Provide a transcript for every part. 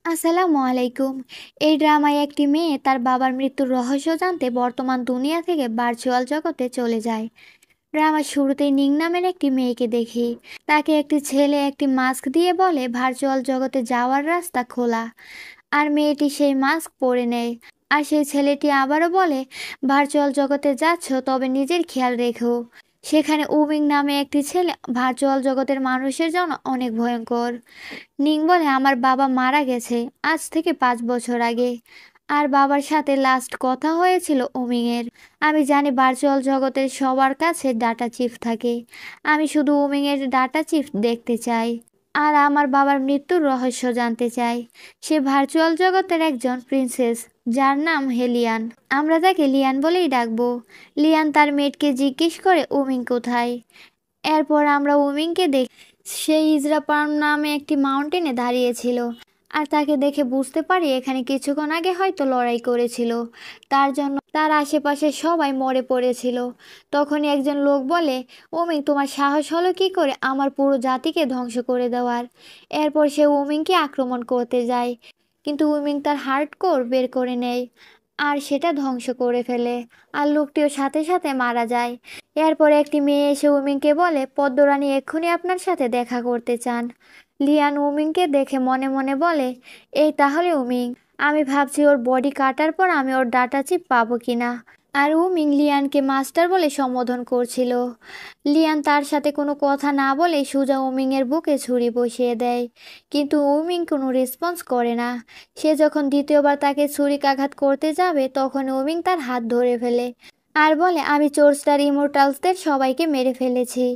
আসসালামু আলাইকুম। এই ড্রামায় একটি মেয়ে তার বাবার মৃত্যুর রহস্য জানতে বর্তমান দুনিয়া থেকে ভার্চুয়াল জগতে চলে যায়। ড্রামার শুরুতেই নিং নামের একটি মেয়েকে দেখি। তাকে একটি ছেলে একটি মাস্ক দিয়ে বলে ভার্চুয়াল জগতে যাওয়ার রাস্তা খোলা। আর মেয়েটি সেই মাস্ক পরে নেয়। আর সেই ছেলেটি আবারও বলে, ভার্চুয়াল জগতে যাচ্ছ তবে নিজের খেয়াল রেখো। সেখানে উমিং নামে একটি ছেলে ভার্চুয়াল জগতের মানুষের জন্য অনেক ভয়ঙ্কর। নিং বলে, আমার বাবা মারা গেছে আজ থেকে 5 বছর আগে। আর বাবার সাথে লাস্ট কথা হয়েছিল উমিংয়ের। আমি জানি ভার্চুয়াল জগতের সবার কাছে ডাটা চিফ থাকে। আমি শুধু উমিংয়ের ডাটা চিফ দেখতে চাই। আর আমার বাবার মৃত্যুর রহস্য জানতে চাই। সে ভার্চুয়াল জগতের একজন প্রিন্সেস, যার নাম হেলিয়ান। আমরা তাকে লিয়ান বলেই ডাকবো। লিয়ান তার মেয়েটকে জিজ্ঞেস করে উমিং কোথায়। এরপর আমরা উমিংকে দেখি। সে ইজরাপাম নামে একটি মাউন্টেনে দাঁড়িয়েছিল। আর তাকে দেখে বুঝতে পারি এখানে কিছুক্ষণ আগে হয়তো লড়াই করেছিল। তার জন্য তার আশেপাশে সবাই মরে পড়েছিল। তখনই একজন লোক বলে, উমিং তোমার সাহস হলো কি করে আমার পুরো জাতিকে ধ্বংস করে দেওয়ার। এরপর সে উমিংকে আক্রমণ করতে যায়, কিন্তু উমিং তার হার্ড কোর বের করে নেয় আর সেটা ধ্বংস করে ফেলে। আর লোকটিও সাথে সাথে মারা যায়। এরপর একটি মেয়ে এসে উমিংকে বলে, পদ্মরানী এক্ষুনি আপনার সাথে দেখা করতে চান। লিয়ান উমিংকে দেখে মনে মনে বলে, এই তাহলে উমিং। আমি ভাবছি ওর বডি কাটার পর আমি ওর ডাটা চিপ পাবো কিনা। আর উমিং লিয়ানকে মাস্টার বলে সম্বোধন করছিল। লিয়ান তার সাথে কোনো কথা না বলে সোজা উমিংয়ের বুকে ছুরি বসিয়ে দেয়, কিন্তু উমিং কোনো রেসপন্স করে না। সে যখন দ্বিতীয়বার তাকে ছুরিকাঘাত করতে যাবে তখন উমিং তার হাত ধরে ফেলে আর বলে, আমি চোরস্টার ইমোর্টালসদের সবাইকে মেরে ফেলেছি,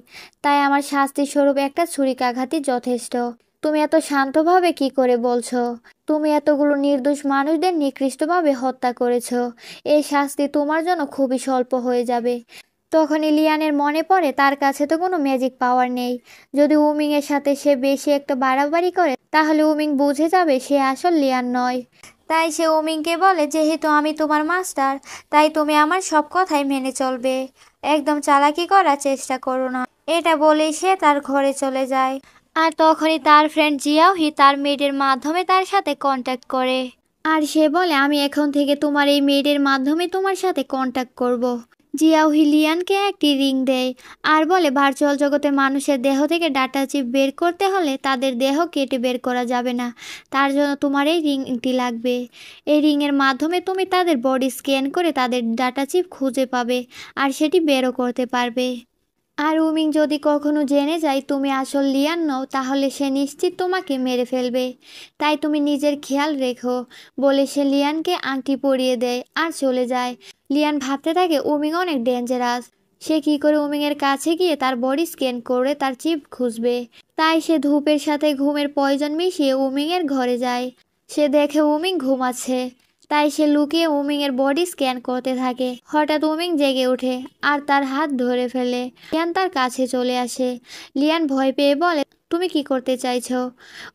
তাই আমার শাস্তি স্বরূপ একটা ছুরিকাঘাতই যথেষ্ট। তুমি এত শান্তভাবে কি করে বলছো? তুমি এতগুলো নির্দোষ মানুষদের নিকৃষ্টভাবে হত্যা করেছো। এই শাস্তি তোমার জন্য খুবই স্বল্প হয়ে যাবে। তখন লিয়ানের মনে পড়ে তার কাছে তো কোনো ম্যাজিক পাওয়ার নেই। যদি উমিং এর সাথে সে বেশি একটা বাড়াবাড়ি করে তাহলে উমিং বুঝে যাবে সে আসল লিয়ান নয়। তাই সে উমিংকে বলে, যেহেতু আমি তোমার মাস্টার তাই তুমি আমার সব কথাই মেনে চলবে। একদম চালাকি করার চেষ্টা করো না। এটা বলেই সে তার ঘরে চলে যায়। আর তখনই তার ফ্রেন্ড জিয়াওহি তার মেয়েদের মাধ্যমে তার সাথে কন্ট্যাক্ট করে। আর সে বলে, আমি এখন থেকে তোমার এই মেয়েদের মাধ্যমে তোমার সাথে কন্ট্যাক্ট করব। জিয়াওহি লিয়ানকে একটি রিং দেয় আর বলে, ভার্চুয়াল জগতের মানুষের দেহ থেকে ডাটা চিপ বের করতে হলে তাদের দেহ কেটে বের করা যাবে না। তার জন্য তোমার এই রিংটি লাগবে। এই রিংয়ের মাধ্যমে তুমি তাদের বডি স্ক্যান করে তাদের ডাটা চিপ খুঁজে পাবে আর সেটি বেরও করতে পারবে। আর উমিং যদি কখনো জেনে যায় তুমি আসল লিয়ান নও তাহলে সে নিশ্চিত তোমাকে মেরে ফেলবে। তাই তুমি নিজের খেয়াল রেখো বলে সে লিয়ানকে আংটি পরিয়ে দেয় আর চলে যায়। লিয়ান ভাবতে থাকে উমিং অনেক ডেঞ্জারাস। সে কি করে উমিংয়ের কাছে গিয়ে তার বডি স্ক্যান করে তার চিপ খুঁজবে। তাই সে ধূপের সাথে ঘুমের পয়জন মিশিয়ে উমিংয়ের ঘরে যায়। সে দেখে উমিং ঘুমাচ্ছে, তাই সে লুকিয়ে উমিংয়ের বডি স্ক্যান করতে থাকে। হঠাৎ উমিং জেগে ওঠে আর তার হাত ধরে ফেলে। লিয়ান তার কাছে চলে আসে। লিয়ান ভয় পেয়ে বলে, তুমি কি করতে চাইছো?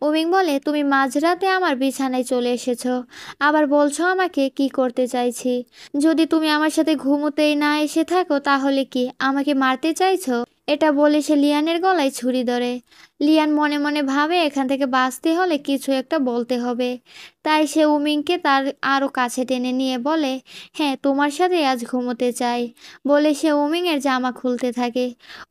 উমিং বলে, তুমি মাঝরাতে আমার বিছানায় চলে এসেছো, আবার বলছো আমাকে কি করতে চাইছি। যদি তুমি আমার সাথে ঘুমোতেই না এসে থাকো তাহলে কি আমাকে মারতে চাইছো? এটা বলে সে লিয়ানের গলায় ছুরি ধরে। লিয়ান মনে মনে ভাবে এখান থেকে বাঁচতে হলে কিছু একটা বলতে হবে। তাই সে উমিংকে তার আরও কাছে টেনে নিয়ে বলে, হ্যাঁ তোমার সাথে আজ ঘুমোতে চাই বলে সে উমিংয়ের জামা খুলতে থাকে।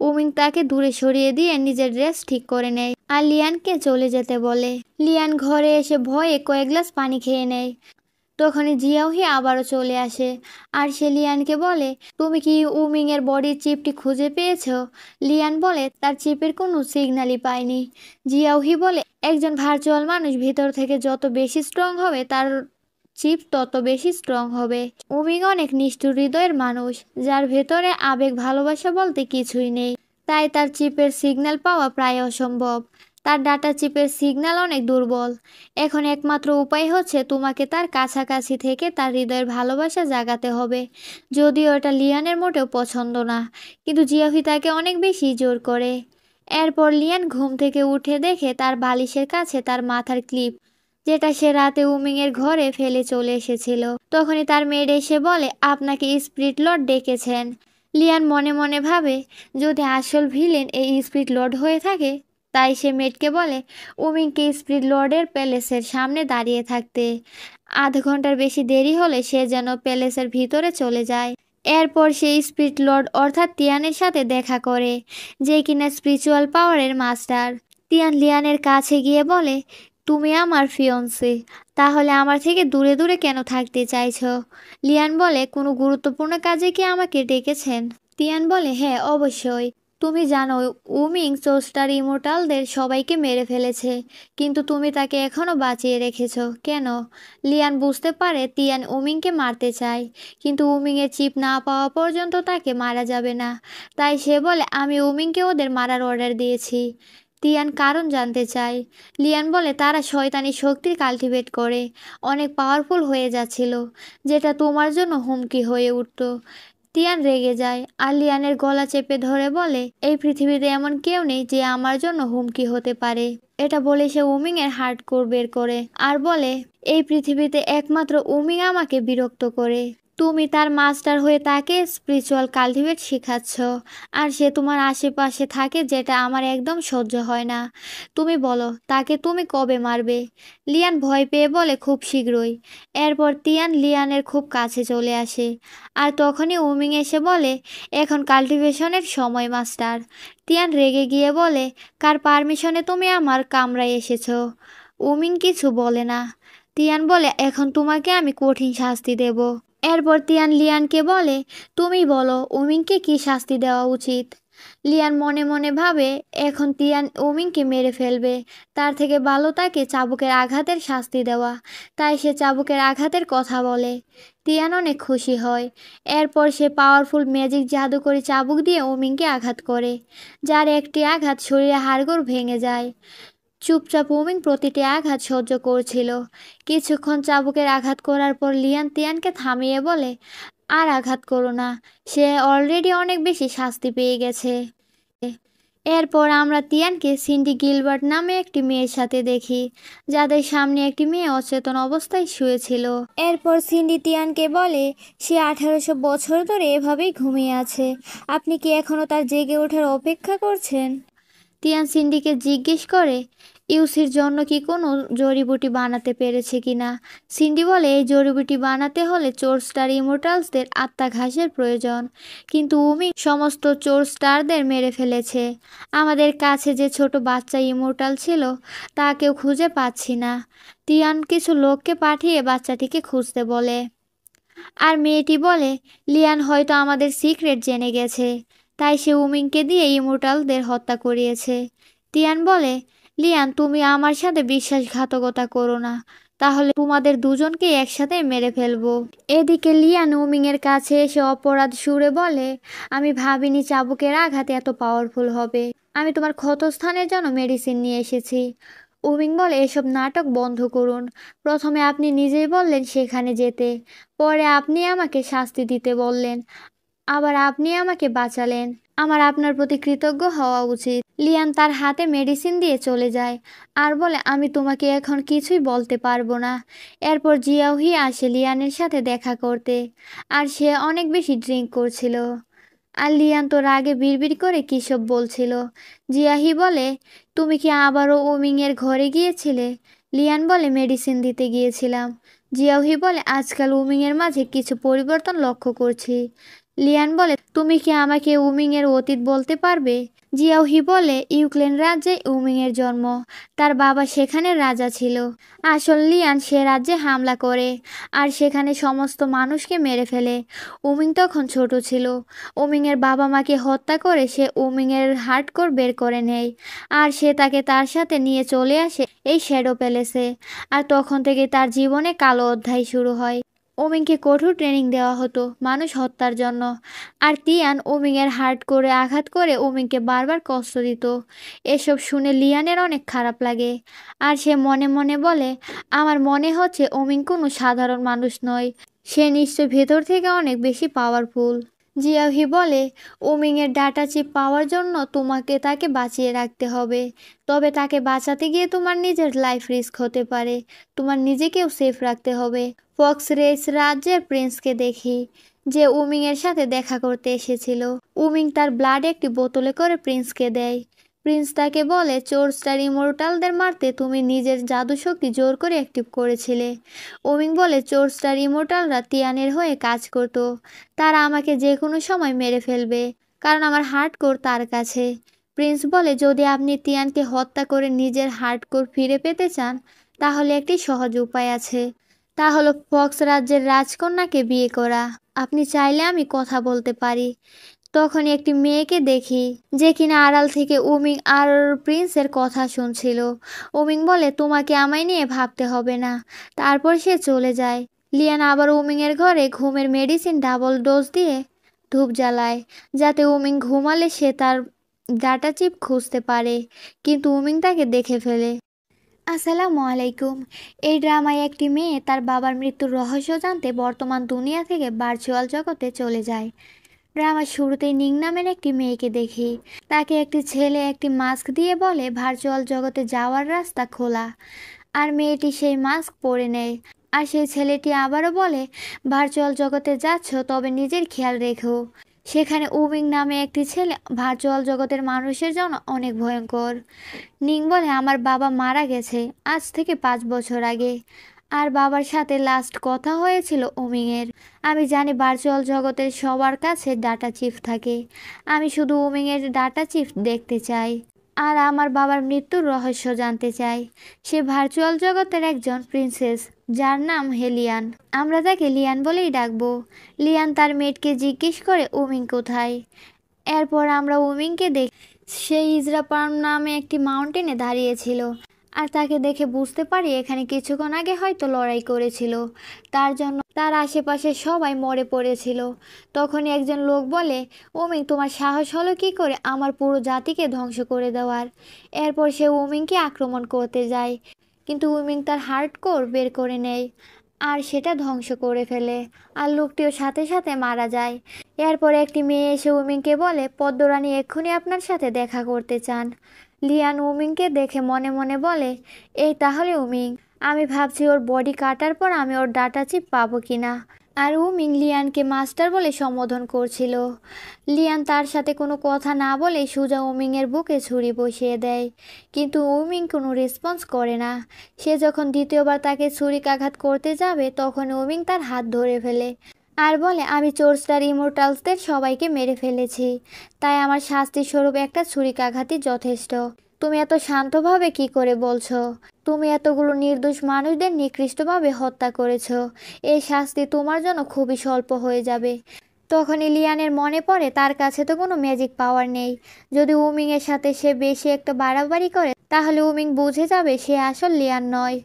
উমিং তাকে দূরে সরিয়ে দিয়ে নিজের ড্রেস ঠিক করে নেয় আর লিয়ানকে চলে যেতে বলে। লিয়ান ঘরে এসে ভয়ে কয়েক গ্লাস পানি খেয়ে নেয়। তখনই জিয়াওহি আবারও চলে আসে আর সে লিয়ানকে বলে, তুমি কি উমিংয়ের বডির চিপটি খুঁজে পেয়েছো? লিয়ান বলে, তার চিপের কোনো সিগন্যালই পায়নি। জিয়াওহি বলে, একজন ভার্চুয়াল মানুষ ভিতর থেকে যত বেশি স্ট্রং হবে তার চিপ তত বেশি স্ট্রং হবে। উমিং অনেক নিষ্ঠুর হৃদয়ের মানুষ, যার ভেতরে আবেগ ভালোবাসা বলতে কিছুই নেই। তাই তার চিপের সিগন্যাল পাওয়া প্রায় অসম্ভব। তার ডাটা চিপের সিগন্যাল অনেক দুর্বল। এখন একমাত্র উপায় হচ্ছে তোমাকে তার কাছাকাছি থেকে তার হৃদয়ের ভালোবাসা জাগাতে হবে। যদিও এটা লিয়ানের মোটেও পছন্দ না, কিন্তু জিয়াফি তাকে অনেক বেশি জোর করে। এরপর লিয়ান ঘুম থেকে উঠে দেখে তার বালিশের কাছে তার মাথার ক্লিপ, যেটা সে রাতে উমিংয়ের ঘরে ফেলে চলে এসেছিল। তখনই তার মেয়ের এসে বলে, আপনাকে স্পিরিট লর্ড ডেকেছেন। লিয়ান মনে মনে ভাবে, যদি আসল ভিলেন এই স্পিরিট লর্ড হয়ে থাকে তাই সে মেটকে বলে উমিংকে স্পিরিট লর্ডের প্যালেসের সামনে দাঁড়িয়ে থাকতে। আধ ঘন্টার বেশি দেরি হলে সে যেন প্যালেসের ভিতরে চলে যায়। এরপর সে স্পিরিট লর্ড অর্থাৎ তিয়ানের সাথে দেখা করে, যে কিনা স্পিরিচুয়াল পাওয়ারের মাস্টার। তিয়ান লিয়ানের কাছে গিয়ে বলে, তুমি আমার ফিয়ন্সে, তাহলে আমার থেকে দূরে দূরে কেন থাকতে চাইছো? লিয়ান বলে, কোনো গুরুত্বপূর্ণ কাজে কি আমাকে ডেকেছেন? তিয়ান বলে, হ্যাঁ অবশ্যই। তুমি জানো উমিং চোস্টার ইমোর্টালদের সবাইকে মেরে ফেলেছে, কিন্তু তুমি তাকে এখনও বাঁচিয়ে রেখেছো কেন? লিয়ান বুঝতে পারে তিয়ান উমিংকে মারতে চায়, কিন্তু উমিংয়ের চিপ না পাওয়া পর্যন্ত তাকে মারা যাবে না। তাই সে বলে, আমি উমিংকে ওদের মারার অর্ডার দিয়েছি। তিয়ান কারণ জানতে চায়। লিয়ান বলে, তারা শয়তানি শক্তির কাল্টিভেট করে অনেক পাওয়ারফুল হয়ে যাচ্ছিল, যেটা তোমার জন্য হুমকি হয়ে উঠত। তিয়ান রেগে যায় আর লিয়ানের গলা চেপে ধরে বলে, এই পৃথিবীতে এমন কেউ নেই যে আমার জন্য হুমকি হতে পারে। এটা বলে সে উমিংয়ের হার্ট কোর বের করে আর বলে, এই পৃথিবীতে একমাত্র উমিং আমাকে বিরক্ত করে। তুমি তার মাস্টার হয়ে তাকে স্পিরিচুয়াল কাল্টিভেট শেখাচ্ছ, আর সে তোমার আশেপাশে থাকে, যেটা আমার একদম সহ্য হয় না। তুমি বলো তাকে তুমি কবে মারবে? লিয়ান ভয় পেয়ে বলে, খুব শীঘ্রই। এরপর তিয়ান লিয়ানের খুব কাছে চলে আসে, আর তখনই উমিং এসে বলে, এখন কাল্টিভেশনের সময় মাস্টার। তিয়ান রেগে গিয়ে বলে, কার পারমিশনে তুমি আমার কামরায় এসেছো? উমিং কিছু বলে না। তিয়ান বলে, এখন তোমাকে আমি কঠিন শাস্তি দেব। এরপর তিয়ান লিয়ানকে বলে, তুমি বলো উমিংকে কি শাস্তি দেওয়া উচিত? লিয়ান মনে মনে ভাবে, এখন তিয়ান উমিংকে মেরে ফেলবে, তার থেকে ভালো তাকে চাবুকের আঘাতের শাস্তি দেওয়া। তাই সে চাবুকের আঘাতের কথা বলে। তিয়ান অনেক খুশি হয়। এরপর সে পাওয়ারফুল ম্যাজিক জাদুকরি চাবুক দিয়ে উমিংকে আঘাত করে, যার একটি আঘাত শরীরে হাড়গোড় ভেঙে যায়। চুপচাপ উমিং প্রতিটি আঘাত সহ্য করছিল। কিছুক্ষণ চাবুকের আঘাত করার পর লিয়ান তিয়ানকে থামিয়ে বলে, আর আঘাত করো না, সে অলরেডি অনেক বেশি শাস্তি পেয়ে গেছে। এরপর আমরা তিয়ানকে সিন্ডি গিলবার্ট নামে একটি মেয়ের সাথে দেখি, যাদের সামনে একটি মেয়ে অচেতন অবস্থায় শুয়েছিল। এরপর সিন্ডি তিয়ানকে বলে, সে 1800 বছর ধরে এভাবেই ঘুমিয়ে আছে, আপনি কি এখনও তার জেগে ওঠার অপেক্ষা করছেন? তিয়ান সিন্ডিকে জিজ্ঞেস করে, ইউসির জন্য কি কোনো জড়িবুটি বানাতে পেরেছে কিনা। সিন্ডি বলে, এই জড়িবুটি বানাতে হলে চোর স্টার ইমোর্টালসদের আত্মা ঘাসের প্রয়োজন, কিন্তু উমি সমস্ত চোর স্টারদের মেরে ফেলেছে। আমাদের কাছে যে ছোট বাচ্চা ইমোর্টাল ছিল তাকেও খুঁজে পাচ্ছি না। তিয়ান কিছু লোককে পাঠিয়ে বাচ্চাটিকে খুঁজতে বলে, আর মেয়েটি বলে, লিয়ান হয়তো আমাদের সিক্রেট জেনে গেছে, তাই সে উমিংকে দিয়ে ইমোর্টালদের হত্যা করিয়েছে। তিয়ান বলে, লিয়ান তুমি আমার সাথে বিশ্বাসঘাতকতা করো না, তাহলে তোমাদের দুজনকে একসাথে মেরে ফেলবো। এদিকে লিয়ান উমিংয়ের কাছে এসে অপরাধ সুরে বলে, আমি ভাবিনি চাবুকের আঘাত এত পাওয়ারফুল হবে। আমি তোমার ক্ষতস্থানের জন্য মেডিসিন নিয়ে এসেছি। উমিং বলে, এসব নাটক বন্ধ করুন। প্রথমে আপনি নিজেই বললেন সেখানে যেতে, পরে আপনি আমাকে শাস্তি দিতে বললেন, আবার আপনি আমাকে বাঁচালেন। আমার আপনার প্রতি কৃতজ্ঞ হওয়া উচিত। লিয়ান তার হাতে মেডিসিন দিয়ে চলে যায় আর বলে, আমি তোমাকে এখন কিছুই বলতে পারবো না। এরপর জিয়াওহি আসে লিয়ানের সাথে দেখা করতে, আর সে অনেক বেশি ড্রিঙ্ক করছিল। আর লিয়ান তো রাগে বিড়বিড় করে কী সব বলছিল। জিয়াহি বলে, তুমি কি আবারও উমিংয়ের ঘরে গিয়েছিলে? লিয়ান বলে, মেডিসিন দিতে গিয়েছিলাম। জিয়াহি বলে, আজকাল উমিংয়ের মাঝে কিছু পরিবর্তন লক্ষ্য করছি। লিয়ান বলে, তুমি কি আমাকে উমিংয়ের অতীত বলতে পারবে? জিয়াওহি বলে, ইউক্লেন রাজ্যে উমিংয়ের জন্ম, তার বাবা সেখানে রাজা ছিল। আসল লিয়ান সে রাজ্যে হামলা করে আর সেখানে সমস্ত মানুষকে মেরে ফেলে। উমিং তখন ছোট ছিল। উমিংয়ের বাবা মাকে হত্যা করে সে উমিংয়ের হার্ডকোর বের করে নেয়, আর সে তাকে তার সাথে নিয়ে চলে আসে এই শ্যাডো প্যালেসে। আর তখন থেকে তার জীবনে কালো অধ্যায় শুরু হয়। উমিংকে কঠোর ট্রেনিং দেওয়া হতো মানুষ হত্যার জন্য, আর তিয়ান উমিংয়ের হার্ট করে আঘাত করে উমিংকে বারবার কষ্ট দিত। এসব শুনে লিয়ানের অনেক খারাপ লাগে, আর সে মনে মনে বলে, আমার মনে হচ্ছে উমিং কোনো সাধারণ মানুষ নয়, সে নিশ্চয় ভেতর থেকে অনেক বেশি পাওয়ারফুল। জিয়াহি বলে, উমিংয়ের ডাটা চিপ পাওয়ার জন্য তোমাকে তাকে বাঁচিয়ে রাখতে হবে, তবে তাকে বাঁচাতে গিয়ে তোমার নিজের লাইফ রিস্ক হতে পারে, তোমার নিজেকেও সেফ রাখতে হবে। ফক্স রেস রাজ্যের প্রিন্সকে দেখি, যে উমিংয়ের সাথে দেখা করতে এসেছিল। উমিং তার ব্লাড একটি বোতলে করে প্রিন্সকে দেয়। প্রিন্স তাকে বলে, চোর স্টার ইমোর্টালদের মারতে তুমি নিজের জাদুশক্তি জোর করে অ্যাক্টিভ করেছিলে। ওমিং বলে, চোর স্টার ইমোর্টালরা তিয়ানের হয়ে কাজ করত। তারা আমাকে যে কোনো সময় মেরে ফেলবে, কারণ আমার হার্ডকোর তার কাছে। প্রিন্স বলে, যদি আপনি তিয়ানকে হত্যা করে নিজের হার্ডকোর ফিরে পেতে চান, তাহলে একটি সহজ উপায় আছে। তা হলো ফক্স রাজ্যের রাজকন্যাকে বিয়ে করা। আপনি চাইলে আমি কথা বলতে পারি। তখন একটি মেয়েকে দেখি, যে কিনা আড়াল থেকে উমিং আর প্রিন্সের কথা শুনছিল। উমিং বলে, তোমাকে আমায় নিয়ে ভাবতে হবে না। তারপর সে চলে যায়। লিয়ান আবার উমিংয়ের ঘরে ঘুমের মেডিসিন ডাবল ডোজ দিয়ে ধূপ জ্বালায়, যাতে উমিং ঘুমালে সে তার ডাটা চিপ খুঁজতে পারে, কিন্তু উমিং তাকে দেখে ফেলে। আসসালামু আলাইকুম। এই ড্রামায় একটি মেয়ে তার বাবার মৃত্যুর রহস্য জানতে বর্তমান দুনিয়া থেকে ভার্চুয়াল জগতে চলে যায়। ড্রামার শুরুতেই নিং নামের একটি মেয়েকে দেখি। তাকে একটি ছেলে একটি মাস্ক দিয়ে বলে ভার্চুয়াল জগতে যাওয়ার রাস্তা খোলা, আর মেয়েটি সেই মাস্ক পরে নেয়। আর সেই ছেলেটি আবারও বলে, ভার্চুয়াল জগতে যাচ্ছ, তবে নিজের খেয়াল রেখো। সেখানে উমিং নামে একটি ছেলে ভার্চুয়াল জগতের মানুষের জন্য অনেক ভয়ঙ্কর। নিং বলে, আমার বাবা মারা গেছে আজ থেকে 5 বছর আগে, আর বাবার সাথে লাস্ট কথা হয়েছিল উমিংয়ের। আমি জানি ভার্চুয়াল জগতের সবার কাছে ডাটা চিপ থাকে। আমি শুধু উমিংয়ের ডাটা চিপ দেখতে চাই, আর আমার বাবার মৃত্যুর রহস্য জানতে চাই। সে ভার্চুয়াল জগতের একজন প্রিন্সেস, যার নাম হেলিয়ান। আমরা তাকে লিয়ান বলেই ডাকবো। লিয়ান তার মেয়েটকে জিজ্ঞেস করে উমিং কোথায়। এরপর আমরা উমিংকে দেখি, সে ইজরাপার্ম নামে একটি মাউন্টেনে দাঁড়িয়েছিল। আর তাকে দেখে বুঝতে পারি এখানে কিছুক্ষণ আগে হয়তো লড়াই করেছিল, তার জন্য তার আশেপাশে সবাই মরে পড়েছিল। তখনই একজন লোক বলে, উমিং, তোমার সাহস হলো কি করে আমার পুরো জাতিকে ধ্বংস করে দেওয়ার। এরপর সে উমিংকে আক্রমণ করতে যায়, কিন্তু উমিং তার হার্ডকোর বের করে নেয় আর সেটা ধ্বংস করে ফেলে, আর লোকটিও সাথে সাথে মারা যায়। এরপর একটি মেয়ে এসে উমিংকে বলে, পদ্মরানী এক্ষুনি আপনার সাথে দেখা করতে চান। লিয়ান উমিংকে দেখে মনে মনে বলে, এই তাহলে উমিং। আমি ভাবছি ওর বডি কাটার পর আমি ওর ডাটা চিপ পাবো কিনা। আর উমিং লিয়ানকে মাস্টার বলে সম্বোধন করছিল। লিয়ান তার সাথে কোনো কথা না বলে সোজা উমিংয়ের বুকে ছুরি বসিয়ে দেয়, কিন্তু উমিং কোনো রেসপন্স করে না। সে যখন দ্বিতীয়বার তাকে ছুরিকাঘাত করতে যাবে, তখন উমিং তার হাত ধরে ফেলে আর বলে, আমি চোর স্টার ইমোর্টালসদের সবাইকে মেরে ফেলেছি, তাই আমার শাস্তি স্বরূপ একটা ছুরিকাঘাতই যথেষ্ট। তুমি এত শান্তভাবে কি করে বলছো? তুমি এতগুলো নির্দোষ মানুষদের নিকৃষ্টভাবে হত্যা করেছো। এই শাস্তি তোমার জন্য খুবই স্বল্প হয়ে যাবে। তখনই লিয়ানের মনে পড়ে তার কাছে তো কোনো ম্যাজিক পাওয়ার নেই। যদি উমিংয়ের সাথে সে বেশি একটা বাড়াবাড়ি করে, তাহলে উমিং বুঝে যাবে সে আসল লিয়ান নয়।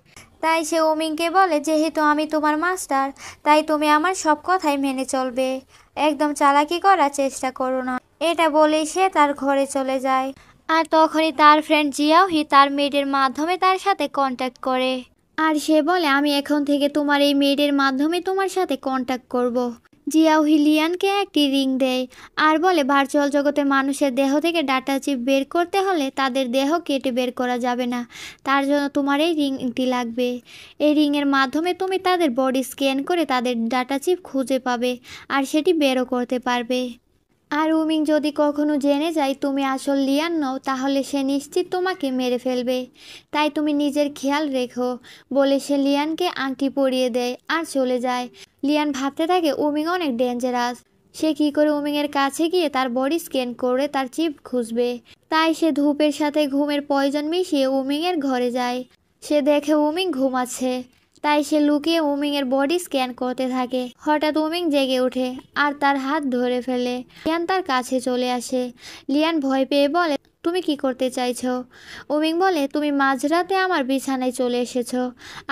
তাই সে উমিংকে বলে, যেহেতু আমি তোমার মাস্টার, তাই তুমি আমার সব কথাই মেনে চলবে। একদম চালাকি করার চেষ্টা করো না। এটা বলেই সে তার ঘরে চলে যায়। আর তখনই তার ফ্রেন্ড জিয়াওহি তার মেয়েদের মাধ্যমে তার সাথে কন্ট্যাক্ট করে। আর সে বলে, আমি এখন থেকে তোমার এই মেয়েদের মাধ্যমে তোমার সাথে কন্ট্যাক্ট করব। জিয়াওহি লিয়ানকে একটি রিং দেয় আর বলে, ভার্চুয়াল জগতে মানুষের দেহ থেকে ডাটা চিপ বের করতে হলে তাদের দেহ কেটে বের করা যাবে না। তার জন্য তোমার এই রিংটি লাগবে। এই রিংয়ের মাধ্যমে তুমি তাদের বডি স্ক্যান করে তাদের ডাটা চিপ খুঁজে পাবে, আর সেটি বেরও করতে পারবে। আর উমিং যদি কখনো জেনে যায় তুমি আসল লিয়ান নও, তাহলে সে নিশ্চিত তোমাকে মেরে ফেলবে। তাই তুমি নিজের খেয়াল রেখো, বলে সে লিয়ানকে আংটি পরিয়ে দেয় আর চলে যায়। লিয়ান ভাবতে থাকে উমিং অনেক ডেঞ্জারাস। সে কি করে উমিংয়ের কাছে গিয়ে তার বডি স্ক্যান করে তার চিপ খুঁজবে। তাই সে ধূপের সাথে ঘুমের পয়জন মিশিয়ে উমিংয়ের ঘরে যায়। সে দেখে উমিং ঘুমাচ্ছে, তাই সে লুকিয়ে উমিংয়ের বডি স্ক্যান করতে থাকে। হঠাৎ উমিং জেগে ওঠে আর তার হাত ধরে ফেলে। লিয়ান তার কাছে চলে আসে। লিয়ান ভয় পেয়ে বলে, তুমি কি করতে চাইছো? উমিং বলে, তুমি মাঝরাতে আমার বিছানায় চলে এসেছো,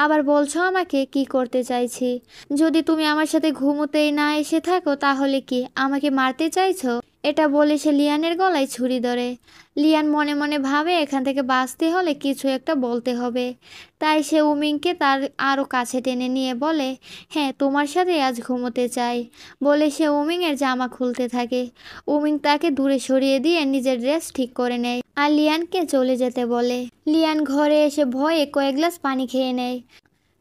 আবার বলছো আমাকে কি করতে চাইছি। যদি তুমি আমার সাথে ঘুমোতেই না এসে থাকো, তাহলে কি আমাকে মারতে চাইছো? এটা বলে সে লিয়ানের গলায় ছুরি ধরে। লিয়ান মনে মনে ভাবে এখান থেকে বাঁচতে হলে কিছু একটা বলতে হবে। তাই সে উমিংকে তার আরও কাছে টেনে নিয়ে বলে, হ্যাঁ, তোমার সাথে আজ ঘুমোতে চাই, বলে সে উমিংয়ের জামা খুলতে থাকে। উমিং তাকে দূরে সরিয়ে দিয়ে নিজের ড্রেস ঠিক করে নেয় আর লিয়ানকে চলে যেতে বলে। লিয়ান ঘরে এসে ভয়ে কয়েক গ্লাস পানি খেয়ে নেয়।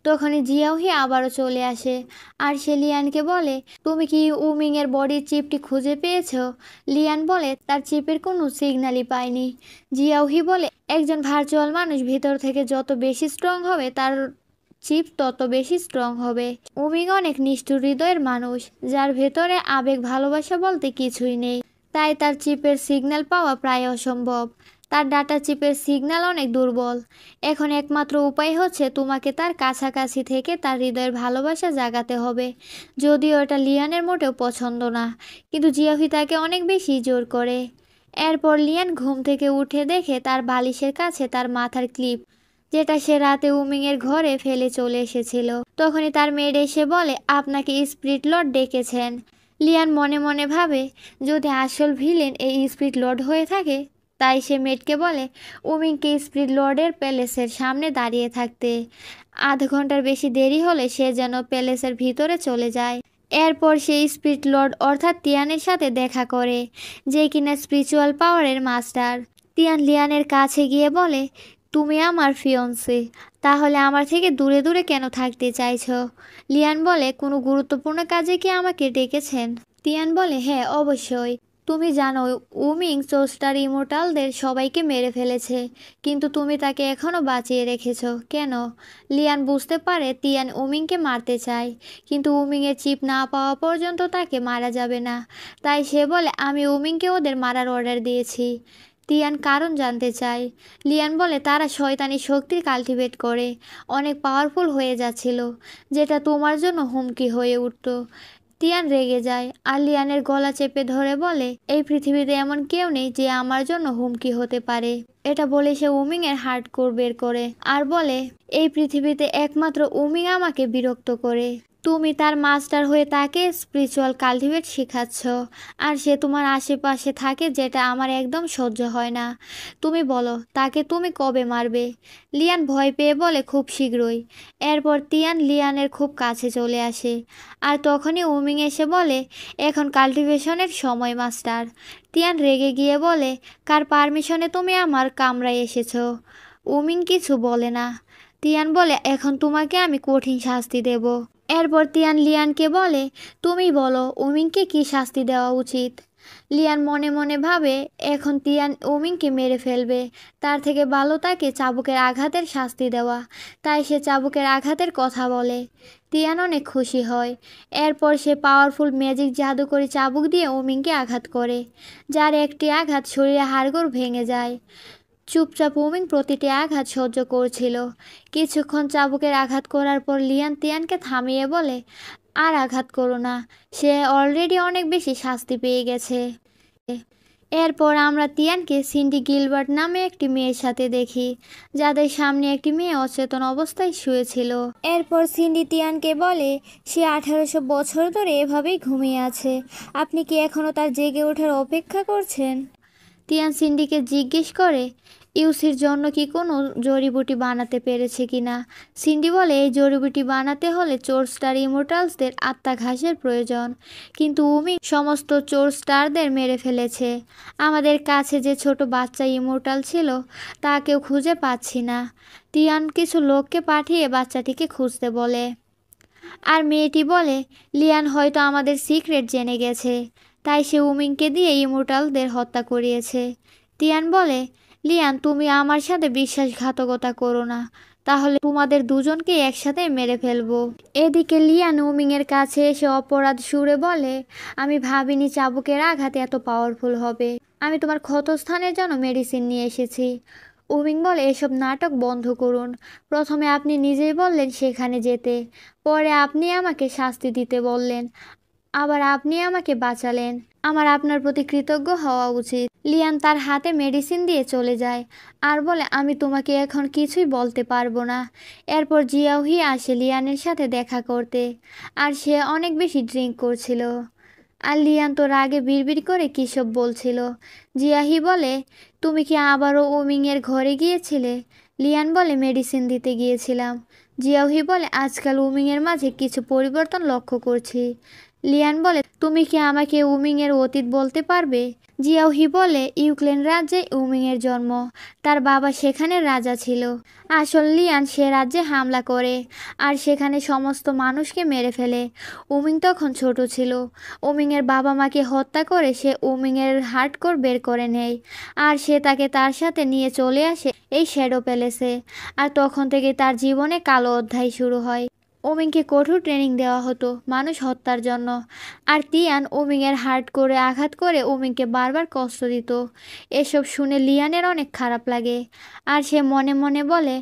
তখনই জিয়াউহি আবারও চলে আসে আর সে লিয়ানকে বলে, তুমি কি উমিংয়ের বডির চিপটি খুঁজে পেয়েছো? লিয়ান বলে তার চিপের কোনো সিগন্যালই পায়নি। জিয়াউহি বলে, একজন ভার্চুয়াল মানুষ ভিতর থেকে যত বেশি স্ট্রং হবে তার চিপ তত বেশি স্ট্রং হবে। উমিং অনেক নিষ্ঠুর হৃদয়ের মানুষ, যার ভেতরে আবেগ ভালোবাসা বলতে কিছুই নেই, তাই তার চিপের সিগন্যাল পাওয়া প্রায় অসম্ভব। তার ডাটা চিপের সিগন্যাল অনেক দুর্বল। এখন একমাত্র উপায় হচ্ছে তোমাকে তার কাছাকাছি থেকে তার হৃদয়ের ভালোবাসা জাগাতে হবে। যদিও এটা লিয়ানের মোটেও পছন্দ না, কিন্তু জিয়াউহি তাকে অনেক বেশি জোর করে। এরপর লিয়ান ঘুম থেকে উঠে দেখে তার বালিশের কাছে তার মাথার ক্লিপ, যেটা সে রাতে উমিংয়ের ঘরে ফেলে চলে এসেছিল। তখনই তার মেয়ের এসে বলে, আপনাকে স্পিরিট লর্ড ডেকেছেন। লিয়ান মনে মনে ভাবে, যদি আসল ভিলেন এই স্পিরিট লর্ড হয়ে থাকে, তাই সে মেয়েটকে বলে উমিংকে স্পিরিট লর্ডের প্যালেসের সামনে দাঁড়িয়ে থাকতে। আধ ঘন্টার বেশি দেরি হলে সে যেন প্যালেসের ভিতরে চলে যায়। এরপর সে স্পিরিট লর্ড অর্থাৎ তিয়ানের সাথে দেখা করে, যে কিনা স্পিরিচুয়াল পাওয়ারের মাস্টার। তিয়ান লিয়ানের কাছে গিয়ে বলে, তুমি আমার ফিয়ন্সে, তাহলে আমার থেকে দূরে দূরে কেন থাকতে চাইছো? লিয়ান বলে, কোনো গুরুত্বপূর্ণ কাজে কি আমাকে ডেকেছেন? তিয়ান বলে, হ্যাঁ অবশ্যই। তুমি জানো উমিং সোস্টার ইমোর্টালদের সবাইকে মেরে ফেলেছে, কিন্তু তুমি তাকে এখনও বাঁচিয়ে রেখেছো কেন? লিয়ান বুঝতে পারে তিয়ান উমিংকে মারতে চায়, কিন্তু উমিংয়ের চিপ না পাওয়া পর্যন্ত তাকে মারা যাবে না। তাই সে বলে, আমি উমিংকে ওদের মারার অর্ডার দিয়েছি। তিয়ান কারণ জানতে চায়। লিয়ান বলে, তারা শয়তানি শক্তি কাল্টিভেট করে অনেক পাওয়ারফুল হয়ে যাচ্ছিল, যেটা তোমার জন্য হুমকি হয়ে উঠত। তিয়ান রেগে যায় আর লিয়ানের গলা চেপে ধরে বলে, এই পৃথিবীতে এমন কেউ নেই যে আমার জন্য হুমকি হতে পারে। এটা বলে সে উমিংয়ের হার্ট কোর বের করে আর বলে, এই পৃথিবীতে একমাত্র উমিং আমাকে বিরক্ত করে। তুমি তার মাস্টার হয়ে তাকে স্পিরিচুয়াল কাল্টিভেট শেখাচ্ছ, আর সে তোমার আশেপাশে থাকে, যেটা আমার একদম সহ্য হয় না। তুমি বলো তাকে তুমি কবে মারবে? লিয়ান ভয় পেয়ে বলে, খুব শীঘ্রই। এরপর তিয়ান লিয়ানের খুব কাছে চলে আসে আর তখনই উমিং এসে বলে, এখন কাল্টিভেশনের সময় মাস্টার। তিয়ান রেগে গিয়ে বলে, কার পারমিশনে তুমি আমার কামরায় এসেছো? উমিং কিছু বলে না। তিয়ান বলে, এখন তোমাকে আমি কঠিন শাস্তি দেব। এরপর তিয়ান লিয়ানকে বলে, তুমি বলো উমিংকে কি শাস্তি দেওয়া উচিত? লিয়ান মনে মনে ভাবে, এখন তিয়ান উমিংকে মেরে ফেলবে, তার থেকে ভালো তাকে চাবুকের আঘাতের শাস্তি দেওয়া। তাই সে চাবুকের আঘাতের কথা বলে। তিয়ান অনেক খুশি হয়। এরপর সে পাওয়ারফুল ম্যাজিক জাদুকরি চাবুক দিয়ে উমিংকে আঘাত করে, যার একটি আঘাত শরীরে হাড়গোড় ভেঙে যায়। চুপচাপ উমিং প্রতিটি আঘাত সহ্য করছিল। কিছুক্ষণ চাবুকের আঘাত করার পর লিয়ান তিয়ানকে থামিয়ে বলে, আর আঘাত করো না, সে অলরেডি অনেক বেশি শাস্তি পেয়ে গেছে। এরপর আমরা তিয়ানকে সিন্ডি গিলবার্ট নামে একটি মেয়ের সাথে দেখি, যাদের সামনে একটি মেয়ে অচেতন অবস্থায় শুয়েছিল। এরপর সিন্ডি তিয়ানকে বলে, সে 1800 বছর ধরে এভাবেই ঘুমিয়ে আছে, আপনি কি এখনও তার জেগে ওঠার অপেক্ষা করছেন? তিয়ান সিন্ডিকে জিজ্ঞেস করে, ইউসির জন্য কি কোনো জড়িবুটি বানাতে পেরেছে কিনা। সিন্ডি বলে, এই জড়িবুটি বানাতে হলে চোর স্টার ইমোর্টালসদের আত্মাঘাসের প্রয়োজন, কিন্তু উমি সমস্ত চোর স্টারদের মেরে ফেলেছে। আমাদের কাছে যে ছোট বাচ্চা ইমোর্টাল ছিল তাকেও খুঁজে পাচ্ছি না। তিয়ান কিছু লোককে পাঠিয়ে বাচ্চাটিকে খুঁজতে বলে, আর মেয়েটি বলে, লিয়ান হয়তো আমাদের সিক্রেট জেনে গেছে, তাই সে উমিংকে দিয়ে ইমোর্টালদের হত্যা করিয়েছে। তিয়ান বলে, লিয়ান তুমি আমার সাথে বিশ্বাসঘাতকতা করো না, তাহলে তোমাদের দুজনকে একসাথে মেরে ফেলবো। এদিকে লিয়ান উমিংয়ের কাছে এসে অপরাধ সুরে বলে, আমি ভাবিনি চাবুকের আঘাত এত পাওয়ারফুল হবে। আমি তোমার ক্ষতস্থানের জন্য মেডিসিন নিয়ে এসেছি। উমিং বলে, এসব নাটক বন্ধ করুন। প্রথমে আপনি নিজেই বললেন সেখানে যেতে, পরে আপনি আমাকে শাস্তি দিতে বললেন, আবার আপনি আমাকে বাঁচালেন। আমার আপনার প্রতি কৃতজ্ঞ হওয়া উচিত। লিয়ান তার হাতে মেডিসিন দিয়ে চলে যায় আর বলে, আমি তোমাকে এখন কিছুই বলতে পারবো না। এরপর জিয়াউহি আসে লিয়ানের সাথে দেখা করতে, আর সে অনেক বেশি ড্রিঙ্ক করছিল। আর লিয়ান তো রাগে বিড়বিড় করে কী সব বলছিল। জিয়াহি বলে, তুমি কি আবারও উমিংয়ের ঘরে গিয়েছিলে? লিয়ান বলে, মেডিসিন দিতে গিয়েছিলাম। জিয়াউহি বলে, আজকাল উমিংয়ের মাঝে কিছু পরিবর্তন লক্ষ্য করছি। লিয়ান বলে, তুমি কি আমাকে উমিং এর অতীত বলতে পারবে? জিয়াওহি বলে, ইউক্রেন রাজ্যে উমিং এর জন্ম, তার বাবা সেখানে রাজা ছিল। আসল লিয়ান সে রাজ্যে হামলা করে আর সেখানে সমস্ত মানুষকে মেরে ফেলে। উমিং তখন ছোট ছিল। উমিং এর বাবা মাকে হত্যা করে সে উমিং এর হার্ডকোর বের করে নেয় আর সে তাকে তার সাথে নিয়ে চলে আসে এই শ্যাডো প্যালেসে। আর তখন থেকে তার জীবনে কালো অধ্যায় শুরু হয়। ওমিংকে কঠোর ট্রেনিং দেওয়া হতো মানুষ হত্যার জন্য। আর তিয়ান ওমিংয়ের হার্ট করে আঘাত করে ওমিংকে বারবার কষ্ট দিত। এসব শুনে লিয়ানের অনেক খারাপ লাগে আর সে মনে মনে বলে,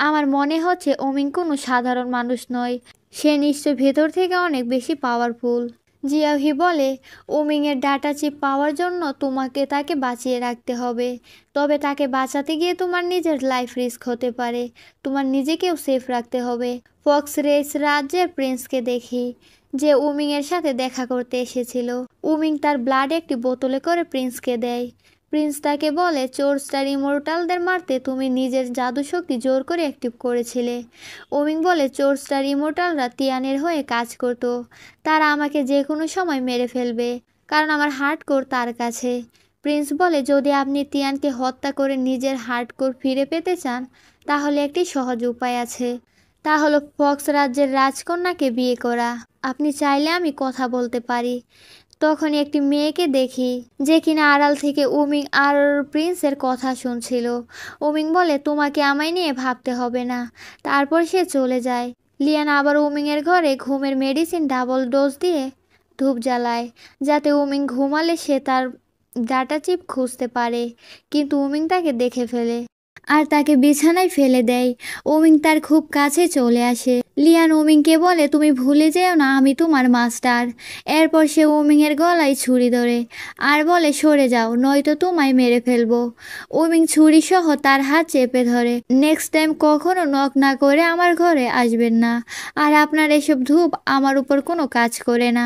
আমার মনে হচ্ছে ওমিং কোনো সাধারণ মানুষ নয়, সে নিশ্চয় ভেতর থেকে অনেক বেশি পাওয়ারফুল। জিয়াহি বলে, ওমিংয়ের ডাটা চিপ পাওয়ার জন্য তোমাকে তাকে বাঁচিয়ে রাখতে হবে, তবে তাকে বাঁচাতে গিয়ে তোমার নিজের লাইফ রিস্ক হতে পারে, তোমার নিজেকেও সেফ রাখতে হবে। ফক্স রেস রাজ্যের প্রিন্সকে দেখি, যে উমিংয়ের সাথে দেখা করতে এসেছিল। উমিং তার ব্লাড একটি বোতলে করে প্রিন্সকে দেয়। প্রিন্স তাকে বলে, চোর স্টার ইমোর্টালদের মারতে তুমি নিজের জাদু শক্তি জোর করে অ্যাক্টিভ করেছিলে। ওমিং বলে, চোর স্টার ইমোর্টালরা তিয়ানের হয়ে কাজ করত, তারা আমাকে যে কোনো সময় মেরে ফেলবে কারণ আমার হার্ডকোর তার কাছে। প্রিন্স বলে, যদি আপনি তিয়ানকে হত্যা করে নিজের হার্ডকোর ফিরে পেতে চান তাহলে একটি সহজ উপায় আছে, তা হলো ফক্স রাজ্যের রাজকন্যাকে বিয়ে করা। আপনি চাইলে আমি কথা বলতে পারি। তখন একটি মেয়েকে দেখি যে কিনা আড়াল থেকে উমিং আর প্রিন্সের কথা শুনছিল। উমিং বলে, তোমাকে আমায় নিয়ে ভাবতে হবে না। তারপর সে চলে যায়। লিয়ান আবার উমিংয়ের ঘরে ঘুমের মেডিসিন ডাবল ডোজ দিয়ে ধূপ জ্বালায়, যাতে উমিং ঘুমালে সে তার ডাটা চিপ খুঁজতে পারে। কিন্তু উমিং তাকে দেখে ফেলে আর তাকে বিছানায় ফেলে দেয়। ওমিং তার খুব কাছে চলে আসে। লিয়ান ওমিংকে বলে, তুমি ভুলে যেও না আমি তোমার মাস্টার। এরপর সে ওমিংয়ের গলায় ছুরি ধরে আর বলে, সরে যাও নয়তো তোমায় মেরে ফেলবো। ওমিং ছুরি সহ তার হাত চেপে ধরে, নেক্সট টাইম কখনো নক না করে আমার ঘরে আসবেন না, আর আপনার এসব ধূপ আমার উপর কোনো কাজ করে না।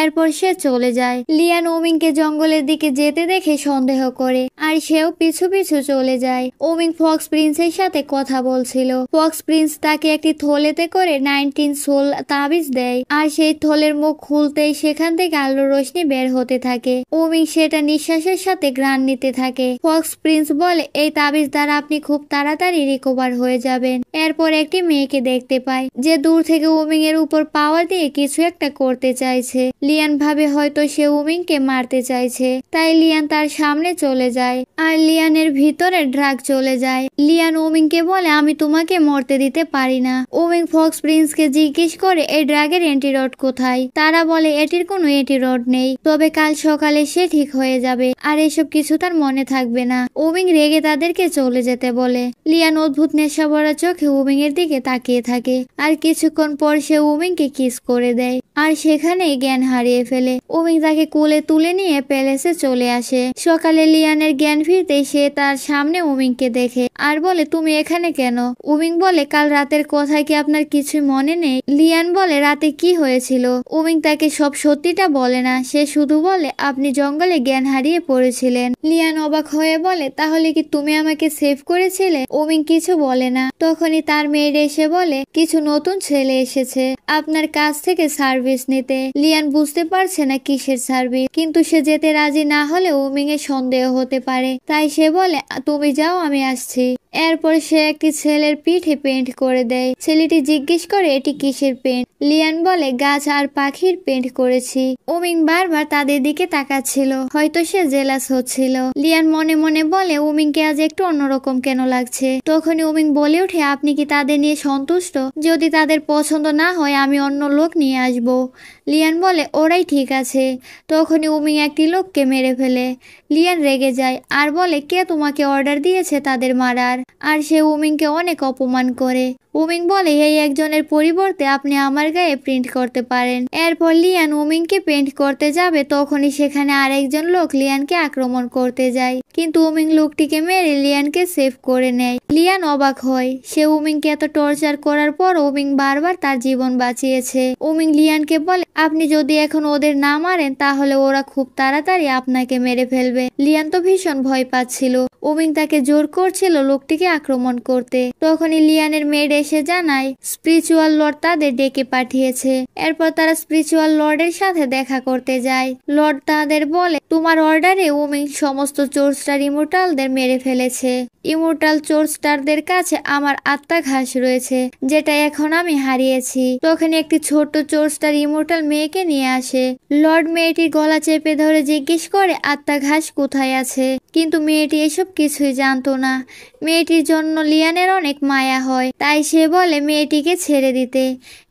এরপর সে চলে যায়। লিয়ান ওমিংকে জঙ্গলের দিকে যেতে দেখে সন্দেহ করে আর সেও পিছু পিছু চলে যায়। ওমিং ফক্স প্রিন্সের সাথে কথা বলছিল। ফক্স প্রিন্স তাকে একটি থলেতে করে 19 সোল তাবিজ দেয় আর সেই থলের মুখ খুলতেই সেখান থেকে আলোর রোশনি বের হতে থাকে। ওমিং সেটা নিঃশ্বাসের সাথে ঘ্রাণ নিতে থাকে। ফক্স প্রিন্স বলে, এই তাবিজ দ্বারা আপনি খুব তাড়াতাড়ি রিকভার হয়ে যাবেন। এরপর একটি মেয়েকে দেখতে পায় যে দূর থেকে উমিং এর উপর পাওয়ার দিয়ে কিছু একটা করতে চাইছে। লিয়ান ভাবে হয়তো সে উমিংকে মারতে চাইছে, তাই লিয়ান তার সামনে চলে যায় আর লিয়ানের ভিতরে ড্রাগ চলে যায়। লিয়ান ওমিংকে বলে, আমি তোমাকে মরতে দিতে পারি না। ওমিং ফক্স প্রিন্সকে জিজ্ঞেস করে, এই ড্রাগের অ্যান্টিডট কোথায়? তারা বলে, এটির কোনো অ্যান্টিডট নেই, তবে কাল সকালে সে ঠিক হয়ে যাবে আর এসব কিছু তার মনে থাকবে না। ওমিং রেগে তাদেরকে চলে যেতে বলে। লিয়ান অদ্ভুত নেশা ভরা চোখে ওমিং এর দিকে তাকিয়ে থাকে আর কিছুক্ষণ পর সে ওমিংকে কিস করে দেয় আর সেখানেই জ্ঞান হারিয়ে ফেলে। ওমিং তাকে কোলে তুলে নিয়ে প্যালেসে চলে আসে। সকালে লিয়ানের জ্ঞান ফিরতেই সে তার সামনে উমিংকে দেখে আর বলে, তুমি এখানে কেন? উমিং বলে, কাল রাতের কথা কি আপনার কিছু মনে নেই? লিয়ান বলে, রাতে কি হয়েছিল? উমিং তাকে সব সত্যিটা বলে না, সে শুধু বলে, আপনি জঙ্গলে জ্ঞান হারিয়ে পড়েছিলেন। লিয়ান অবাক হয়ে বলে, তাহলে কি তুমি আমাকে সেভ করেছিলে? উমিং কিছু বলে না। তখনই তার মেয়ের এসে বলে, কিছু নতুন ছেলে এসেছে আপনার কাছ থেকে সার্ভিস নিতে। লিয়ান বুঝতে পারছে না কিসের সার্ভিস, কিন্তু সে যেতে রাজি না হলে উমিং এর সন্দেহ হতে পারে, তাই সে বলে, তুমি যাও আমি আসছি। এরপর সে একটি ছেলের পিঠে পেন্ট করে দেয়। ছেলেটি জিজ্ঞেস করে, এটি কিসের পেন্ট? লিয়ান বলে, গাছ আর পাখির পেন্ট করেছি। উমিং বারবার তাদের দিকে তাকাচ্ছিল, হয়তো সে জেলাস হচ্ছিল। লিয়ান মনে মনে বলে, উমিংকে আজ একটু অন্যরকম কেন লাগছে। তখনই উমিং বলে ওঠে, আপনি কি তাদের নিয়ে সন্তুষ্ট? যদি তাদের পছন্দ না হয় আমি অন্য লোক নিয়ে আসব। লিয়ান বলে, ওরাই ঠিক আছে। তখনই উমিং একটি লোককে মেরে ফেলে। লিয়ান রেগে যায় আর বলে, কে তোমাকে অর্ডার দিয়েছে তাদের মারার? আর সে উমিংকে অনেক অপমান করে। উমিং বলে, এই একজনের পরিবর্তে আপনি আমার গায়ে প্রিন্ট করতে পারেন। এরপর লিয়ান উমিংকে পেন্ট করতে যাবে, তখনই সেখানে আরেকজন লোক লিয়ানকে আক্রমণ করতে যায়। কিন্তু উমিং লোকটিকে মেরে লিয়ানকে সেভ করে নেয়। লিয়ান অবাক হয়, সে উমিংকে এত টর্চার করার পর উমিং বারবার তার জীবন বাঁচিয়েছে। উমিং লিয়ানকে বলে, আপনি যদি এখন ওদের না মারেন তাহলে ওরা খুব তাড়াতাড়ি আপনাকে মেরে ফেলবে। লিয়ান তো ভীষণ ভয় পাচ্ছিল। উমিং তাকে জোর করছিল লোকটিকে আক্রমণ করতে। তখনই লিয়ানের মেড এসে জানায় স্পিরিচুয়াল লর্ড তাদের ডেকে পাঠিয়েছে। এরপর তারা স্পিরিচুয়াল লর্ডের সাথে দেখা করতে যায়। লর্ড তাদের বলে, তোমার অর্ডারে উমিং সমস্ত চোরস্টার ইমোর্টালদের মেরে ফেলেছে। ইমোর্টাল চোরস্টারদের কাছে আমার আত্মাঘাস রয়েছে, যেটা এখন আমি হারিয়েছি। তখন একটি ছোট্ট চোরস্টার ইমোর্টাল মেয়েকে নিয়ে আসে। লর্ড মেয়েটির গলা চেপে ধরে জিজ্ঞেস করে আত্মাঘাস কোথায় আছে, কিন্তু মেয়েটি এসব কিছুই জানতো না। মেয়েটির জন্য লিয়ানের অনেক মায়া হয়, তাই সে বলে মেয়েটিকে ছেড়ে দিতে।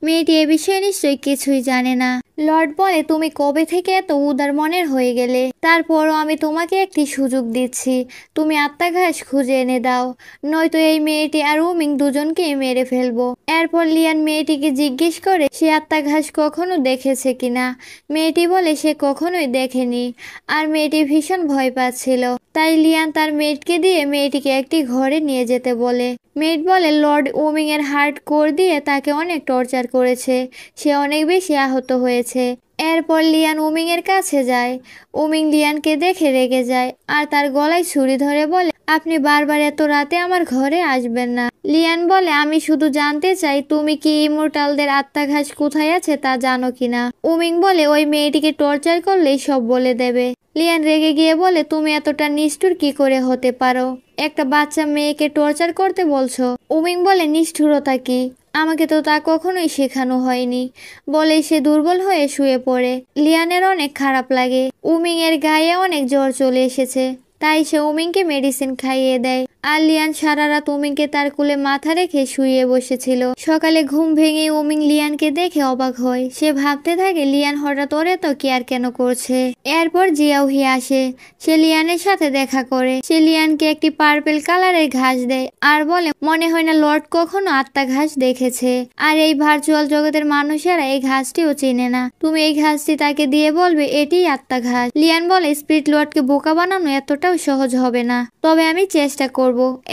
মেয়েটি এ বিষয়ে নিশ্চয়ই কিছুই জানে না। লর্ড বলে, তুমি কবে থেকে এত উদার মনের হয়ে গেলে? তারপরও আমি তোমাকে একটি সুযোগ দিচ্ছি, তুমি আত্মাঘাস খুঁজে এনে দাও, নয়তো এই মেয়েটি আর উমিং দুজনকেই মেরে ফেলবো। এরপর লিয়ান মেয়েটিকে জিজ্ঞেস করে সে আত্মাঘাস কখনো দেখেছে কিনা। মেয়েটি বলে সে কখনোই দেখেনি, আর মেয়েটি ভীষণ ভয় পাচ্ছিল। তাই লিয়ান তার মেয়েটকে দিয়ে মেয়েটিকে একটি ঘরে নিয়ে যেতে বলে। মেয়েট বলে লর্ড উমিং এর হার্ট কোর দিয়ে তাকে অনেক টর্চার করেছে, সে অনেক বেশি আহত হয়েছে। এরপর লিয়ান উমিং এর কাছে যায়। উমিং লিয়ানকে দেখে রেগে যায় আর তার গলায় ছুরি ধরে বলে, আপনি বারবার এত রাতে আমার ঘরে আসবেন না। লিয়ান বলে, আমি শুধু জানতে চাই তুমি কি ইমোর্টালদের আত্মাঘাস কোথায় আছে তা জানো কিনা। উমিং বলে, ওই মেয়েটিকে টর্চার করলেই সব বলে দেবে। লিয়ান রেগে গিয়ে বলে, তুমি এতটা নিষ্ঠুর কি করে হতে পারো? একটা বাচ্চা মেয়েকে টর্চার করতে বলছো? উমিং বলে, নিষ্ঠুরতা কি? আমাকে তো তা কখনোই শেখানো হয়নি। বলে সে দুর্বল হয়ে শুয়ে পড়ে। লিয়ানের অনেক খারাপ লাগে। উমিং এর গায়ে অনেক জ্বর চলে এসেছে, তাই সে উমিংকে মেডিসিন খাইয়ে দেয়। আর লিয়ান সারা রাত উমিংকে তার কোলে মাথা রেখে শুয়ে বসেছিল। সকালে ঘুম ভেঙে উমিং লিয়ানকে দেখে অবাক হয়। সে ভাবতে থাকে লিয়ান হঠাৎ ওরে তো কেয়ার কেন করছে। এরপর জিয়াউহি আসে। সে লিয়ানের সাথে দেখা করে। সে লিয়ানকে একটি পার্পেল কালারের ঘাস দেয় আর বলে, মনে হয় না লর্ড কখনো আত্মা ঘাস দেখেছে, আর এই ভার্চুয়াল জগতের মানুষেরা এই ঘাসটিও চেনে না। তুমি এই ঘাসটি তাকে দিয়ে বলবে এটি আত্মা ঘাস। লিয়ান বলে, স্পিরিট লর্ডকে বোকা বানানো এতটাও সহজ হবে না, তবে আমি চেষ্টা করব।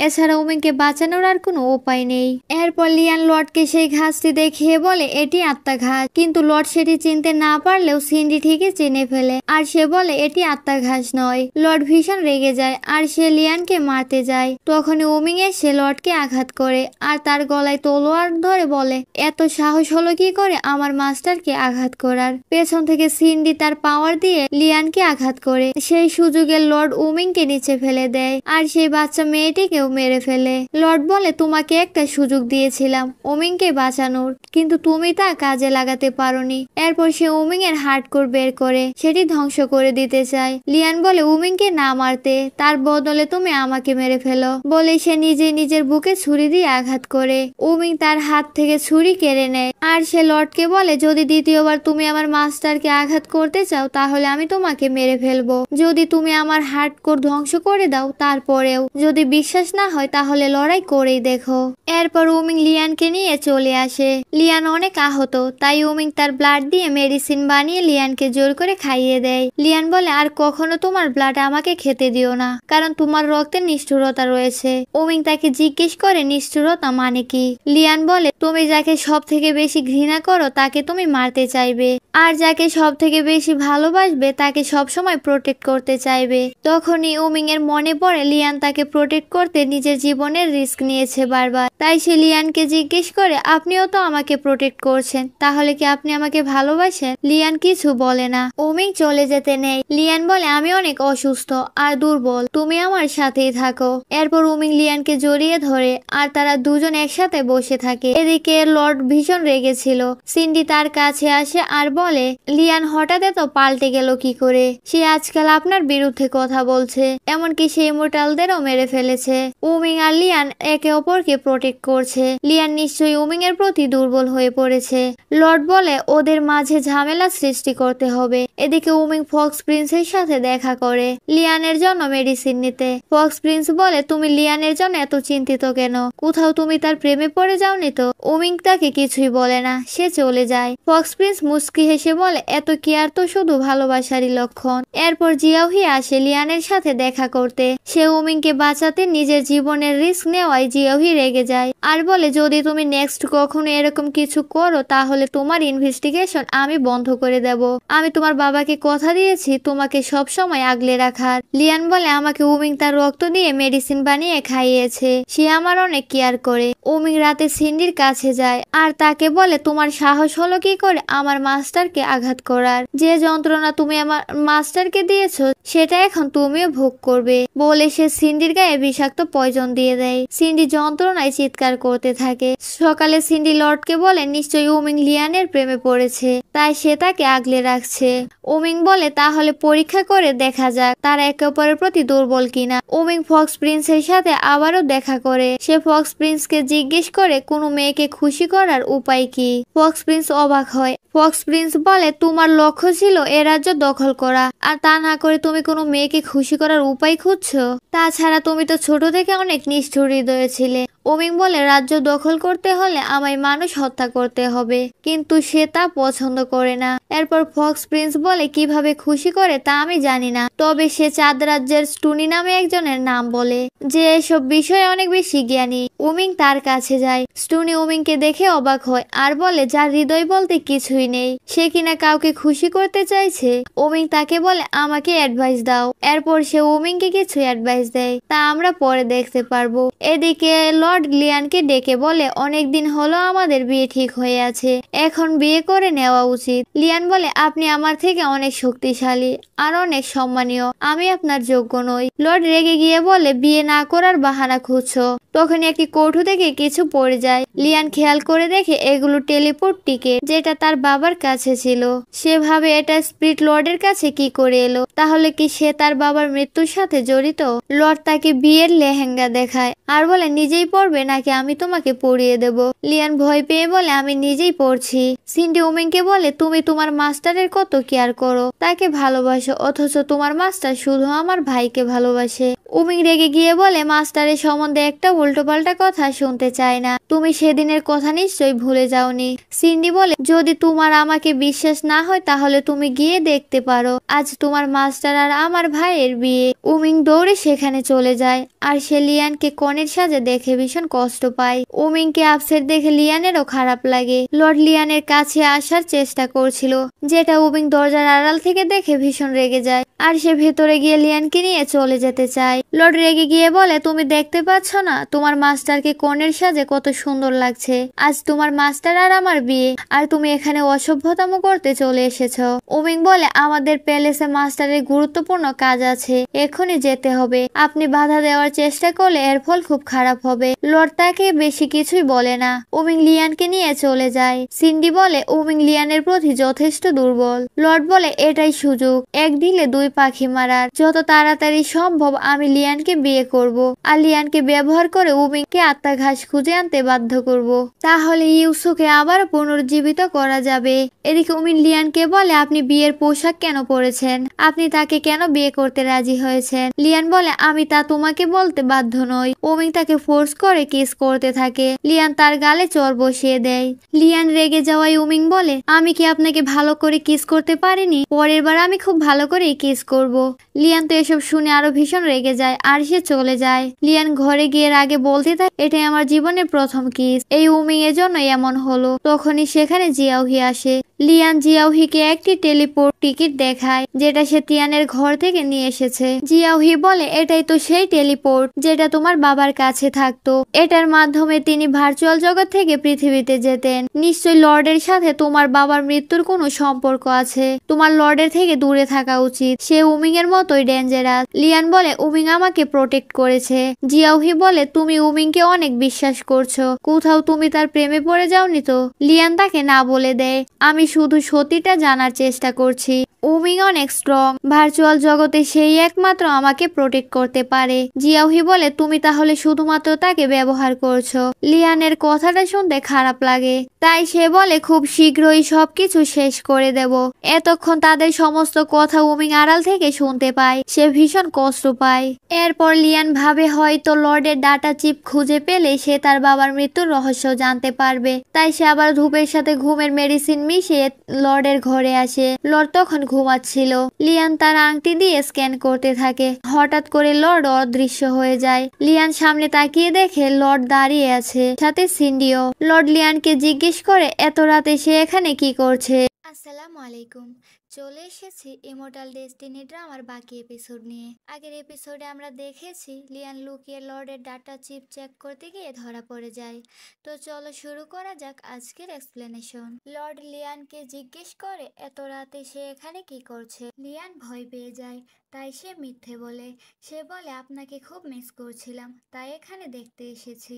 এছাড়া উমিংকে বাঁচানোর আর কোনো উপায় নেই। এরপর লিয়ান লর্ডকে সেই ঘাসটি দেখিয়ে বলে এটি আত্মা ঘাস, কিন্তু লর্ড সেটি চিনতে না পারলেও সিন্ডি ঠিকই চিনে ফেলে আর সে বলে এটি আত্মা ঘাস নয়। লর্ড ভীষণ রেগে যায় আর সে লিয়ানকে মারতে যায়। তখন উমিং এসে লর্ডকে আঘাত করে আর তার গলায় তলোয়ার ধরে বলে, এত সাহস হলো কি করে আমার মাস্টারকে আঘাত করার? পেছন থেকে সিন্ডি তার পাওয়ার দিয়ে লিয়ানকে আঘাত করে। সেই সুযোগে লর্ড উমিংকে নিচে ফেলে দেয় আর সেই বাচ্চা মেয়েটিকেও মেরে ফেলে। লর্ড বলে, তোমাকে একটা সুযোগ দিয়েছিলাম উমিংকে বাঁচানোর, কিন্তু তুমি তা কাজে লাগাতে পারোনি। এরপর সে উমিং এর হার্ডকোর বের করে সেটি ধ্বংস করে দিতে চায়। লিয়ান বলে, উমিংকে না মারতে, তার বদলে তুমি আমাকে মেরে ফেলো। বলে সে নিজের বুকে ছুরি দিয়ে আঘাত করে। উমিং তার হাত থেকে ছুরি কেড়ে নেয় আর সে লর্ডকে বলে, যদি দ্বিতীয়বার তুমি আমার মাস্টারকে আঘাত করতে চাও তাহলে আমি তোমাকে মেরে ফেলবো। যদি তুমি আমার হার্ডকোর ধ্বংস করে দাও তারপরেও। যদি বিশ্বাস না হয় তাহলে লড়াই করেই দেখো। এরপর উমিং লিয়ানকে নিয়ে চলে আসে। লিয়ান অনেক আহত, তাই উমিং তার ব্লাড দিয়ে মেডিসিন বানিয়ে লিয়ানকে জোর করে খাইয়ে দেয়। লিয়ান বলে, আর কখনো তোমার ব্লাড আমাকে খেতে দিও না, কারণ তোমার রক্তে নিষ্ঠুরতা রয়েছে। উমিং তাকে জিজ্ঞেস করে নিষ্ঠুরতা মানে কি। লিয়ান বলে, তুমি যাকে সব থেকে বেশি ঘৃণা করো তাকে তুমি মারতে চাইবে, আর যাকে সব থেকে বেশি ভালোবাসবে তাকে সব সময় প্রোটেক্ট করতে চাইবে। তখনই উমিং এর মনে পড়ে লিয়ান তাকে প্রোটেক্ট করতে নিজের জীবনের রিস্ক নিয়েছে বারবার। তাই সে লিয়ানকে জিজ্ঞেস করে, আপনিও তো আমাকে প্রোটেক্ট করছেন, তাহলে কি আপনি আমাকে ভালোবাসেন? লিয়ান কিছু বলে না। উমিং চলে যেতে নেই। লিয়ান বলে, আমি অনেক অসুস্থ আর দুর্বল, তুমি আমার সাথেই থাকো। এরপর উমিং লিয়ানকে জড়িয়ে ধরে আর তারা দুজন একসাথে বসে থাকে। এদিকে লর্ড ভীষণ রেগেছিল। সিন্ডি তার কাছে আসে আর বলে, লিয়ান হঠাৎ এত পাল্টে গেল কি করে? সে আজকাল আপনার বিরুদ্ধে কথা বলছে, এমনকি সে ইমোর্টালদেরও মেরে ফেলেছে। উমিং আর লিয়ান একে অপরকে প্রোটেক্ট করছে। লিয়ান নিশ্চয়ই উমিং এর প্রতি দুর্বল হয়ে পড়েছে। লর্ড বলে ওদের মাঝে ঝামেলা সৃষ্টি করতে হবে। এদিকে উমিং ফক্স প্রিন্সের সাথে দেখা করে লিয়ানের জন্য মেডিসিন নিতে। ফক্স প্রিন্স বলে তুমি লিয়ানের জন্য এত চিন্তিত কেন? কোথাও তুমি তার প্রেমে পড়ে যাওনি তো? উমিং তাকে কিছুই বলে না, সে চলে যায়। ফক্স প্রিন্স মুস্কি হেসে বলে এত কেয়ার তো শুধু ভালোবাসারই লক্ষণ। এরপর জিয়াওহি আসে লিয়ানের সাথে দেখা করতে। সে উমিংকে বাঁচাতে নিজের জীবনের রিস্ক নেওয়ায় জিয়াওহি রেগে যায় আর বলে যদি তুমি নেক্সট কখনো এরকম কিছু করো তাহলে তোমার ইনভেস্টিগেশন আমি বন্ধ করে দেব। আমি তোমার বাবাকে কথা দিয়েছি তোমাকে সব সময় আগলে রাখার। লিয়ান বলে আমাকে উমিং তার রক্ত দিয়ে মেডিসিন বানিয়ে খাইয়েছে, সে আমার অনেক কেয়ার করে। উমিং রাতে সিন্ডির কাছে যায় আর তাকে বলে তোমার সাহস হলো কি করে আমার মাস্টারকে আঘাত করার? যে যন্ত্রণা তুমি আমার মাস্টারকে দিয়েছো সেটা এখন তুমিও ভোগ করবে বলে সে সিন্ডির গায়ে বিষাক্ত পয়জন দিয়ে দেয়। সিন্ডি যন্ত্রণায় চিৎকার করতে থাকে। সকালে সিন্ডি লর্ডকে বলে নিশ্চয়ই উমিং লিয়ানের প্রেমে পড়েছে, তাই সে তাকে আগলে রাখছে। উমিং বলে তাহলে পরীক্ষা করে দেখা যাক তারা একে অপরের প্রতি দুর্বল কিনা। উমিং ফক্স প্রিন্সের সাথে আবারও দেখা করে। সে ফক্স প্রিন্সকে জিজ্ঞেস করে কোনো মেয়েকে খুশি করার উপায় কি। ফক্স প্রিন্স অবাক হয়। ফক্স প্রিন্স বলে তোমার লক্ষ্য ছিল এ রাজ্য দখল করা, আর তা না করে তুমি কোনো মেয়েকে খুশি করার উপায় খুঁজছো? তাছাড়া তুমি তো ছোট থেকে অনেক নিষ্ঠুর হৃদয়ে ছিলে। উমিং বলে রাজ্য দখল করতে হলে আমায় মানুষ হত্যা করতে হবে, কিন্তু সে তা পছন্দ করে না। এরপর ফক্স প্রিন্স বলে কিভাবে খুশি করে তা আমি জানি না, তবে সে চাঁদ রাজ্যের স্টুনি নামে একজনের নাম বলে যে এসব বিষয়ে অনেক বেশি জ্ঞানী। উমিং তার কাছে যায়। স্টুনি উমিংকে দেখে অবাক হয় আর বলে যার হৃদয় বলতে কিছুই নেই, সে কিনা কাউকে খুশি করতে চাইছে। উমিং তাকে বলে আমাকে অ্যাডভাইস দাও। এরপর সে উমিংকে কিছু অ্যাডভাইস দেয়, তা আমরা পরে দেখতে পারবো। এদিকে লর্ড লিয়ানকে ডেকে বলে অনেকদিন হলো আমাদের বিয়ে ঠিক হয়ে আছে, এখন বিয়ে করে নেওয়া উচিত। লিয়ান বলে আপনি আমার থেকে অনেক শক্তিশালী আর অনেক সম্মানীয়, আমি আপনার যোগ্য নই। লর্ড রেগে গিয়ে বলে বিয়ে না করার বাহানা খুঁজছো। তখন একটি কৌটো থেকে কিছু পড়ে যায়। লিয়ান খেয়াল করে দেখে এগুলো টেলিপোর্ট টিকেট, যেটা তার বাবার কাছে ছিল। সে ভাবে এটা স্পিরিট লর্ডের কাছে কি করে এলো, তাহলে কি সে তার বাবার মৃত্যুর সাথে জড়িত? লর্ড তাকে বিয়ের লেহেঙ্গা দেখায় আর বলে নিজেই পরবে নাকি আমি তোমাকে পরিয়ে দেব। লিয়ান ভয় পেয়ে বলে আমি নিজেই পরছি। সিন্ডি উমিংকে বলে তুমি তোমার মাস্টারের কত কেয়ার করো, তাকে ভালোবাসো, অথচ তোমার মাস্টার শুধু আমার ভাইকে ভালোবাসে। উমিং রেগে গিয়ে বলে মাস্টারের সম্বন্ধে একটা উল্টোপাল্টা কথা শুনতে চায় না, তুমি সেদিনের কথা নিশ্চয়ই ভুলে যাওনি। সিন্ডি বলে যদি তোমার আমাকে বিশ্বাস না হয় তাহলে তুমি গিয়ে দেখতে পারো, আজ তোমার মাস্টার আর আমার ভাইয়ের বিয়ে। উমিং দৌড়ে সেখানে চলে যায় আর সে লিয়ানকে কনের সাজে দেখে ভীষণ কষ্ট পায়। উমিংকে আপসেট দেখে লিয়ানেরও খারাপ লাগে। লর্ড লিয়ানের কাছে আসার চেষ্টা করছিল, যেটা উমিং দরজার আড়াল থেকে দেখে ভীষণ রেগে যায় আর সে ভেতরে গিয়ে লিয়ানকে নিয়ে চলে যেতে চায়। লর্ড রেগে গিয়ে বলে তুমি দেখতে পাচ্ছ না তোমার মাস্টারকে কনের সাজে কত সুন্দর লাগছে, আজ তোমার মাস্টার আর আমার বিয়ে, আর তুমি এখানে অসভ্যতাম করতে চলে এসেছো। উমিং বলে আমাদের প্যালেসে মাস্টারের গুরুত্বপূর্ণ কাজ আছে, এখনই যেতে হবে, আপনি বাধা দেওয়ার চেষ্টা করলে এর ফল খুব খারাপ হবে। লর্ড তাকে বেশি কিছুই বলে না। উমিং লিয়ানকে নিয়ে চলে যায়। সিন্ডি বলে উমিং লিয়ানের প্রতি যথেষ্ট দুর্বল। লর্ড বলে এটাই সুযোগ, এক ঢিলে দুই পাখি মারার, যত তাড়াতাড়ি সম্ভব আমি লিয়ানকে বিয়ে করব আর লিয়ানকে ব্যবহার করে উমিংকে আত্মাঘাস খুঁজে আনতে বাধ্য করব, তাহলে ইউসুকে আবার পুনর্জীবিত করা যাবে। এদিকে উমিং লিয়ানকে বলে আপনি বিয়ের পোশাক কেন পরেছেন, আপনি তাকে কেন বিয়ে করতে রাজি হয়েছেন? লিয়ান বলে আমি তা তোমাকে বলতে বাধ্য নই। উমিং তাকে ফোর্স করে কিস করতে থাকে। লিয়ান তার গালে চর বসিয়ে দেয়। লিয়ান রেগে যাওয়ায় উমিং বলে আমি কি আপনাকে ভালো করে কিস করতে পারিনি, পরের বার আমি খুব ভালো করে কিস করব। লিয়ান তো এসব শুনে আরো ভীষণ রেগে যায় আর সে চলে যায়। লিয়ান ঘরে গিয়ে আগে বলতে থাকে এটাই আমার জীবনের প্রথম কিস, এই উমিং এর জন্য এমন হলো। তখনই সেখানে জিয়াওহি আসে। লিয়ান জিয়াওহিকে একটি টেলিপোর্ট টিকিট দেখায়, যেটা সে তিয়ানের ঘর থেকে নিয়ে এসেছে। জিয়াওহি বলে এটাই তো সেই টেলিপোর্ট যেটা তোমার বাবার কাছে থাকতো, এটার মাধ্যমে তিনি ভার্চুয়াল জগৎ থেকে পৃথিবীতে যেতেন। নিশ্চয়ই লর্ডের সাথে তোমার বাবার মৃত্যুর কোনো সম্পর্ক আছে, তোমার লর্ডের থেকে দূরে থাকা উচিত, সে উমিং এর মতোই ডেঞ্জারাস। লিয়ান বলে উমিং আমাকে প্রোটেক্ট করেছে। জিয়াওহি বলে তুমি উমিংকে অনেক বিশ্বাস করছো, কোথাও তুমি তার প্রেমে পড়ে যাওনি তো? লিয়ান তাকে না বলে দেয় আমি শুধু সত্যিটা জানার চেষ্টা করছি। উমিং অনেক স্ট্রং, ভার্চুয়াল জগতে সেই একমাত্র আমাকে প্রোটেক্ট করতে পারে। জিয়াউহি বলে, তুমি তাহলে শুধুমাত্র তাকে ব্যবহার করছো। লিয়ানের কথাটা শুনতে খারাপ লাগে, তাই সে বলে খুব শীঘ্রই সবকিছু শেষ করে দেব। এতক্ষণ তাদের সমস্ত কথা উমিং আড়াল থেকে শুনতে পায়, সে ভীষণ কষ্ট পায়। এরপর লিয়ান ভাবে হয়তো লর্ডের ডাটা চিপ খুঁজে পেলে সে তার বাবার মৃত্যুর রহস্য জানতে পারবে। তাই সে আবার ধূপের সাথে ঘুমের মেডিসিন মিশিয়ে লর্ডের ঘরে আসে। লর্ড তখন ঘুমাচ্ছিল। লিয়ান তার আংটি দিয়ে স্ক্যান করতে থাকে। হঠাৎ করে লর্ড অদৃশ্য হয়ে যায়। লিয়ান সামনে তাকিয়ে দেখে লর্ড দাঁড়িয়ে আছে, সাথে সিন্ডিও। লর্ড লিয়ানকে জিজ্ঞেস করে এত রাতে সে এখানে কি করছে। আসসালামু আলাইকুম, চলে এসেছি ইমর্টাল ডেস্টিনি ড্রামার বাকি এপিসোড নিয়ে। আগের এপিসোডে আমরা দেখেছি লিয়ান লুকিয়ে লর্ডের ডাটা চিপ চেক করতে গিয়ে ধরা পড়ে যায়। তো চলো শুরু করা যাক আজকের এক্সপ্লেনেশন। লর্ড লিয়ানকে জিজ্ঞেস করে এত রাতে সে এখানে কি করছে। লিয়ান ভয় পেয়ে যায়, তাই সে মিথ্যে বলে। সে বলে আপনাকে খুব মিস করছিলাম, তাই এখানে দেখতে এসেছি।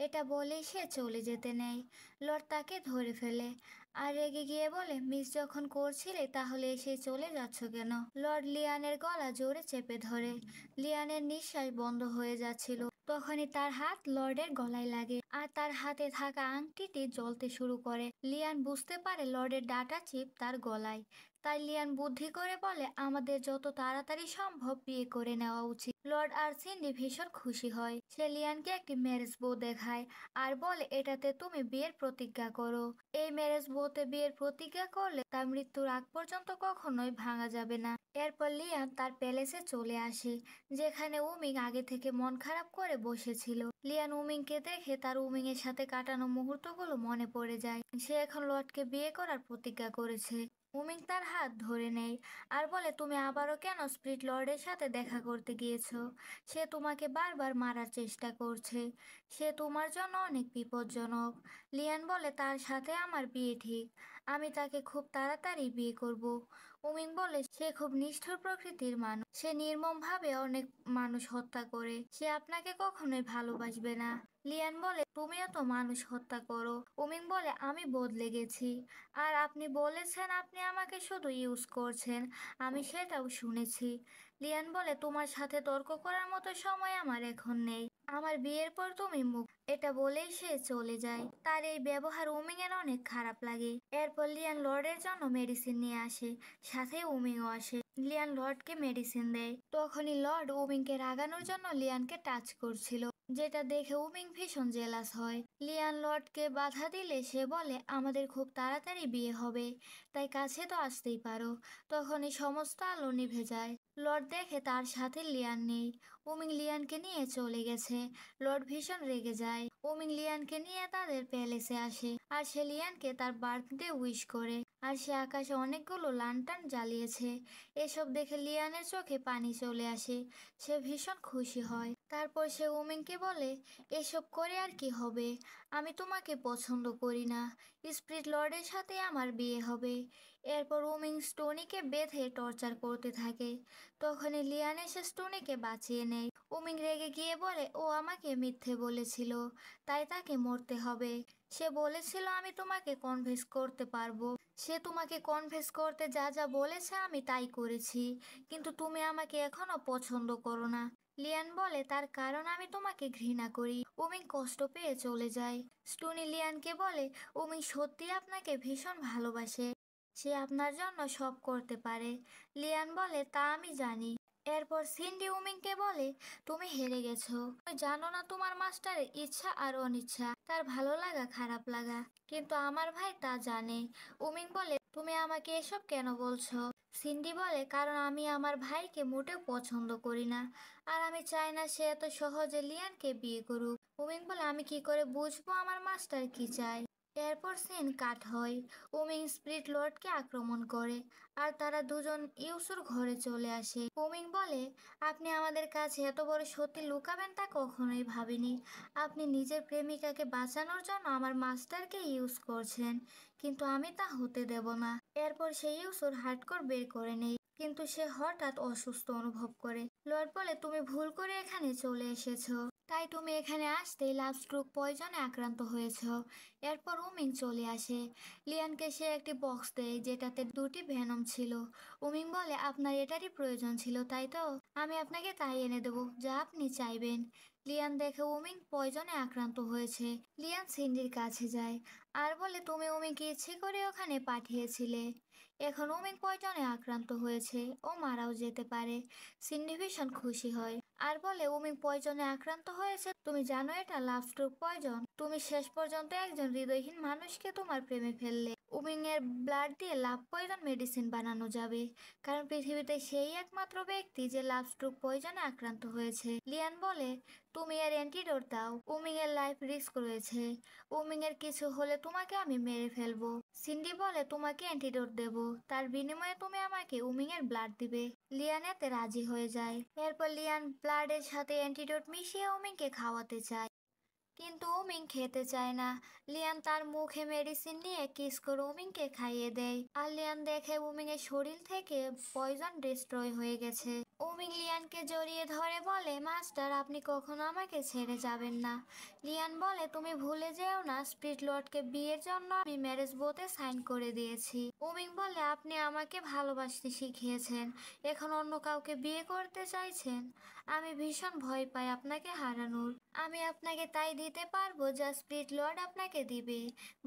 এটা বলেই সে চলে যেতে নেয়। লর্ড তাকে ধরে ফেলে আর রেগে গিয়ে বলে, মিস যখন করছিলে তাহলে এসে চলে যাচ্ছ কেন। লর্ড লিয়ানের গলা জোরে চেপে ধরে। লিয়ানের নিঃশ্বাস বন্ধ হয়ে যাচ্ছিল। তখনই তার হাত লর্ডের গলায় লাগে আর তার হাতে থাকা আংটিটি জ্বলতে শুরু করে। লিয়ান বুঝতে পারে লর্ডের ডাটা চিপ তার গলায়। তাই লিয়ান বুদ্ধি করে বলে, আমাদের যত তাড়াতাড়ি সম্ভব বিয়ে করে নেওয়া উচিত। লর্ড আর সিন্ডি ভীষণ খুশি হয়। সে লিয়ানকে একটি ম্যারেজ বউ দেখায় আর বলে, এটাতে তুমি বিয়ের প্রতিজ্ঞা করো। এই ম্যারেজ বউতে বিয়ের প্রতিজ্ঞা করলে তার মৃত্যুর আগ পর্যন্ত কখনোই ভাঙা যাবে না। এরপর লিয়ান তার প্যালেসে চলে আসে, যেখানে উমিং আগে থেকে মন খারাপ করে বসেছিল। লিয়ান উমিংকে দেখে তার উমিং এর সাথে কাটানো মুহূর্তগুলো মনে পড়ে যায়। সে এখন লর্ডকে বিয়ে করার প্রতিজ্ঞা করেছে। উমিং তার হাত ধরে নেয় আর বলে, তুমি আবারও কেন স্প্রিট লর্ডের সাথে দেখা করতে গিয়েছো? সে তোমাকে বারবার মারার চেষ্টা করছে। সে তোমার জন্য অনেক বিপজ্জনক। লিয়ান বলে, তার সাথে আমার বিয়ে ঠিক। আমি তাকে খুব তাড়াতাড়ি বিয়ে করব। উমিং বলে, সে খুব নিষ্ঠুর প্রকৃতির মানুষ। সে নির্মমভাবে অনেক মানুষ হত্যা করে। সে আপনাকে কখনোই ভালোবাসবে না। লিয়ান বলে, তুমিও তো মানুষ হত্যা করো। উমিং বলে, আমি বদলে গেছি। আর আপনি বলেছেন আপনি আমাকে শুধু ইউজ করছেন, আমি সেটাও শুনেছি। লিয়ান বলে, তোমার সাথে তর্ক করার মতো সময় আমার এখন নেই। আমার বিয়ের পর তুমি মুখ। এটা বলেই সে চলে যায়। তার এই ব্যবহার উমিং এর অনেক খারাপ লাগে। এরপর লিয়ান লর্ডের জন্য মেডিসিন নিয়ে আসে, সাথে উমিংও আসে। লিয়ান লর্ডকে মেডিসিন দেয়। তখনই লর্ড উমিংকে রাগানোর জন্য লিয়ানকে টাচ করছিল, যেটা দেখে উমিং ভীষণ জেলাস হয়। লিয়ান লর্ডকে বাধা দিলে সে বলে, আমাদের খুব তাড়াতাড়ি বিয়ে হবে, তাই কাছে তো আসতেই পারো। তখনই সমস্ত আলো নিভে যায়। লর্ড দেখে তার সাথে লিয়ান নেই। উমিং লিয়ানকে নিয়ে চলে গেছে। লর্ড ভীষণ রেগে যায়। উমিং লিয়ানকে নিয়ে তাদের প্যালেসে আসে আর সে লিয়ানকে তার বার্থডে উইশ করে। আর সে আকাশে অনেকগুলো লান্টার্ন জ্বালিয়েছে। এসব দেখে লিয়ানের চোখে পানি চলে আসে। সে ভীষণ খুশি হয়। তারপর সে উমিংকে বলে, এসব করে আর কি হবে? আমি তোমাকে পছন্দ করি না। স্প্রিট লর্ডের সাথে আমার বিয়ে হবে। এরপর উমিং স্টোনিকে বেঁধে টর্চার করতে থাকে। তখনই লিয়ান এসে স্টোনিকে বাঁচিয়ে নেয়। উমিং রেগে গিয়ে বলে, ও আমাকে মিথ্যে বলেছিল, তাই তাকে মরতে হবে। সে বলেছিল আমি তোমাকে কনভিন্স করতে পারবো। সে তোমাকে কনভিন্স করতে যা যা বলেছে আমি তাই করেছি, কিন্তু তুমি আমাকে এখনো পছন্দ করো না। লিয়ান বলে, তার কারণ আমি তোমাকে ঘৃণা করি। উমিং কষ্ট পেয়ে চলে যায়। স্টোনি লিয়ানকে বলে, উমিং সত্যি আপনাকে ভীষণ ভালোবাসে। সে আপনার জন্য সব করতে পারে। লিয়ান বলে, তা আমি জানি। এরপর সিন্ডি উমিংকে বলে, তুমি হেরে গেছো। তুমি জানো না তোমার মাস্টারের ইচ্ছা আর অনিচ্ছা, তার ভালো লাগা খারাপ লাগা, কিন্তু আমার ভাই তা জানে। উমিং বলে, তুমি আমাকে এসব কেন বলছো? সিন্ডি বলে, কারণ আমি আমার ভাইকে মোটেও পছন্দ করি না, আর আমি চাই না সে এত সহজে লিয়ানকে বিয়ে করুক। উমিং বলে, আমি কি করে বুঝবো আমার মাস্টার কি চায়? এরপর সিন কাট হয়। উমিং স্প্রিট লর্ডকে আক্রমণ করে আর তারা দুজন ইউসুর ঘরে চলে আসে। উমিং বলে, আপনি আমাদের কাছে এত বড় সত্যি লুকাবেন তা কখনোই ভাবিনি। আপনি নিজের প্রেমিকাকে বাঁচানোর জন্য আমার মাস্টারকে ইউজ করছেন, কিন্তু আমি তা হতে দেব না। এরপর সে ইউসুর হার্ডকোর বের করে নেয়, কিন্তু সে হঠাৎ অসুস্থ অনুভব করে। লর্ড বলে, তুমি ভুল করে এখানে চলে এসেছো। তাই তুমি এখানে আসতেই লাভ স্ট্রোক পয়জনে আক্রান্ত হয়েছ। এরপর উমিং চলে আসে। লিয়ানকে সে একটি বক্স দেয় যেটাতে দুটি ভেনম ছিল। উমিং বলে, আপনার এটারই প্রয়োজন ছিল তাই তো, আমি আপনাকে তাই এনে দেবো যা আপনি চাইবেন। লিয়ান দেখে উমিং পয়জনে আক্রান্ত হয়েছে। লিয়ান সিন্ডির কাছে যায় আর বলে, তুমি উমিংকে ইচ্ছে করে ওখানে পাঠিয়েছিলে। এখন উমিং পয়জনে আক্রান্ত হয়েছে, ও মারাও যেতে পারে। সিন্ডি ভীষণ খুশি হয় আর বলে, উমিং পয়জনে আক্রান্ত হয়েছে, তুমি জানো এটা লাভ স্ট্রোক পয়জন। তুমি শেষ পর্যন্ত একজন হৃদয়হীন মানুষকে তোমার প্রেমে ফেললে। উমিং এর ব্লাড দিয়ে লাভ পয়জন মেডিসিন বানানো যাবে, কারণ পৃথিবীতে সেই একমাত্র ব্যক্তি যে লাভ স্ট্রোক পয়জনে আক্রান্ত হয়েছে। লিয়ান বলে, তুমি এর অ্যান্টিডোট দাও, উমিং এর লাইফ রিস্ক রয়েছে। উমিং এর কিছু হলে তোমাকে আমি মেরে ফেলবো। সিন্ডি বলে, তোমাকে অ্যান্টিডোট দেব, তার বিনিময়ে তুমি আমাকে উমিং এর ব্লাড দিবে। লিয়ান এতে রাজি হয়ে যায়। এরপর লিয়ান ব্লাডের সাথে অ্যান্টিডোট মিশিয়ে উমিংকে খাওয়াতে চায়, কিন্তু উমিং খেতে চায় না। লিয়ান তার মুখে মেডিসিন নিয়ে কিস করে উমিংকে খাইয়ে দেয়। আর লিয়ান দেখে উমিং এর শরীর থেকে পয়জন ডিস্ট্রয় হয়ে গেছে। উমিং লিয়ানকে জড়িয়ে ধরে বলে, মাস্টার, আপনি কখনো আমাকে ছেড়ে যাবেন না। লিয়ান বলে, তুমি ভুলে যেও না, স্পিড লর্ডকে বিয়ের জন্য আমি ম্যারেজ বোতে সাইন করে দিয়েছি। উমিং বলে, আপনি আমাকে ভালোবাসতে শিখিয়েছেন, এখন অন্য কাউকে বিয়ে করতে চাইছেন। আমি ভীষণ ভয় পাই আপনাকে হারানোর। আমি আপনাকে তাই দিতে পারবো যা স্পিড লর্ড আপনাকে দিবে।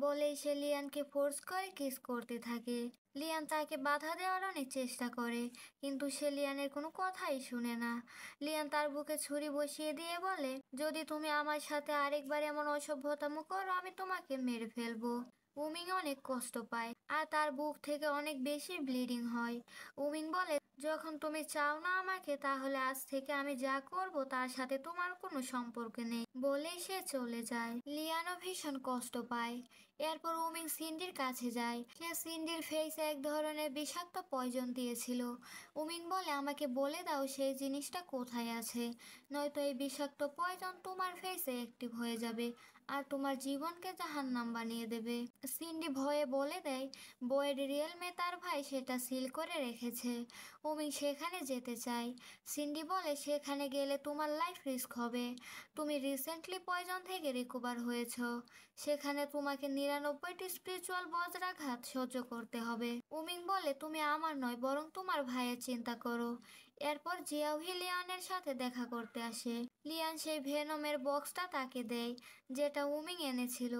বলেই সে লিয়ানকে ফোর্স করে কিস করতে থাকে। লিয়ান তাকে বাধা দেওয়ার অনেক চেষ্টা করে, কিন্তু সে লিয়ানের কোনো কথাই শুনে না। লিয়ান তার বুকে ছুরি বসিয়ে দিয়ে বলে, যদি তুমি আমার সাথে আরেকবার এমন অসভ্যতামো করো আমি তোমাকে মেরে ফেলবো। উমিং অনেক কষ্ট পায় আর তার বুক থেকে অনেক বেশি ব্লিডিং হয়। উমিং বলে, যখন তুমি চাও না আমাকে, তাহলে আজ থেকে আমি যা করব তার সাথে তোমার কোনো সম্পর্ক নেই। বলেই সে চলে যায়। লিয়ানও ভীষণ কষ্ট পায়। এরপর উমিং সিন্ডির কাছে যায়। সে সিন্ডির ফেসে এক ধরনের বিষাক্ত পয়জন দিয়েছিল। উমিং বলে, আমাকে বলে দাও সেই জিনিসটা কোথায় আছে, নয়তো এই বিষাক্ত পয়জন তোমার ফেসে অ্যাক্টিভ হয়ে যাবে আর তোমার জীবনকে জাহান্নাম বানিয়ে দেবে। সিন্ডি ভয়ে বলে দেয়, বইয়ের রিয়েলমে তার ভাই সেটা সিল করে রেখেছে। উমিং সেখানে যেতে চায়। সিন্ডি বলে, সেখানে গেলে তোমার লাইফ রিস্ক হবে। তুমি রিসেন্টলি পয়জন থেকে রিকভার হয়েছ, সেখানে তোমাকে 99টি স্পিরিচুয়াল বজ্রাঘাত সহ্য করতে হবে। উমিং বলে, তুমি আমার নয় বরং তোমার ভাইয়ের চিন্তা করো। এরপর জিয়াওহি লিয়ানের সাথে দেখা করতে আসে। লিয়ান সেই ভেনমের বক্সটা তাকে দেয় যেটা উমিং এনেছিল।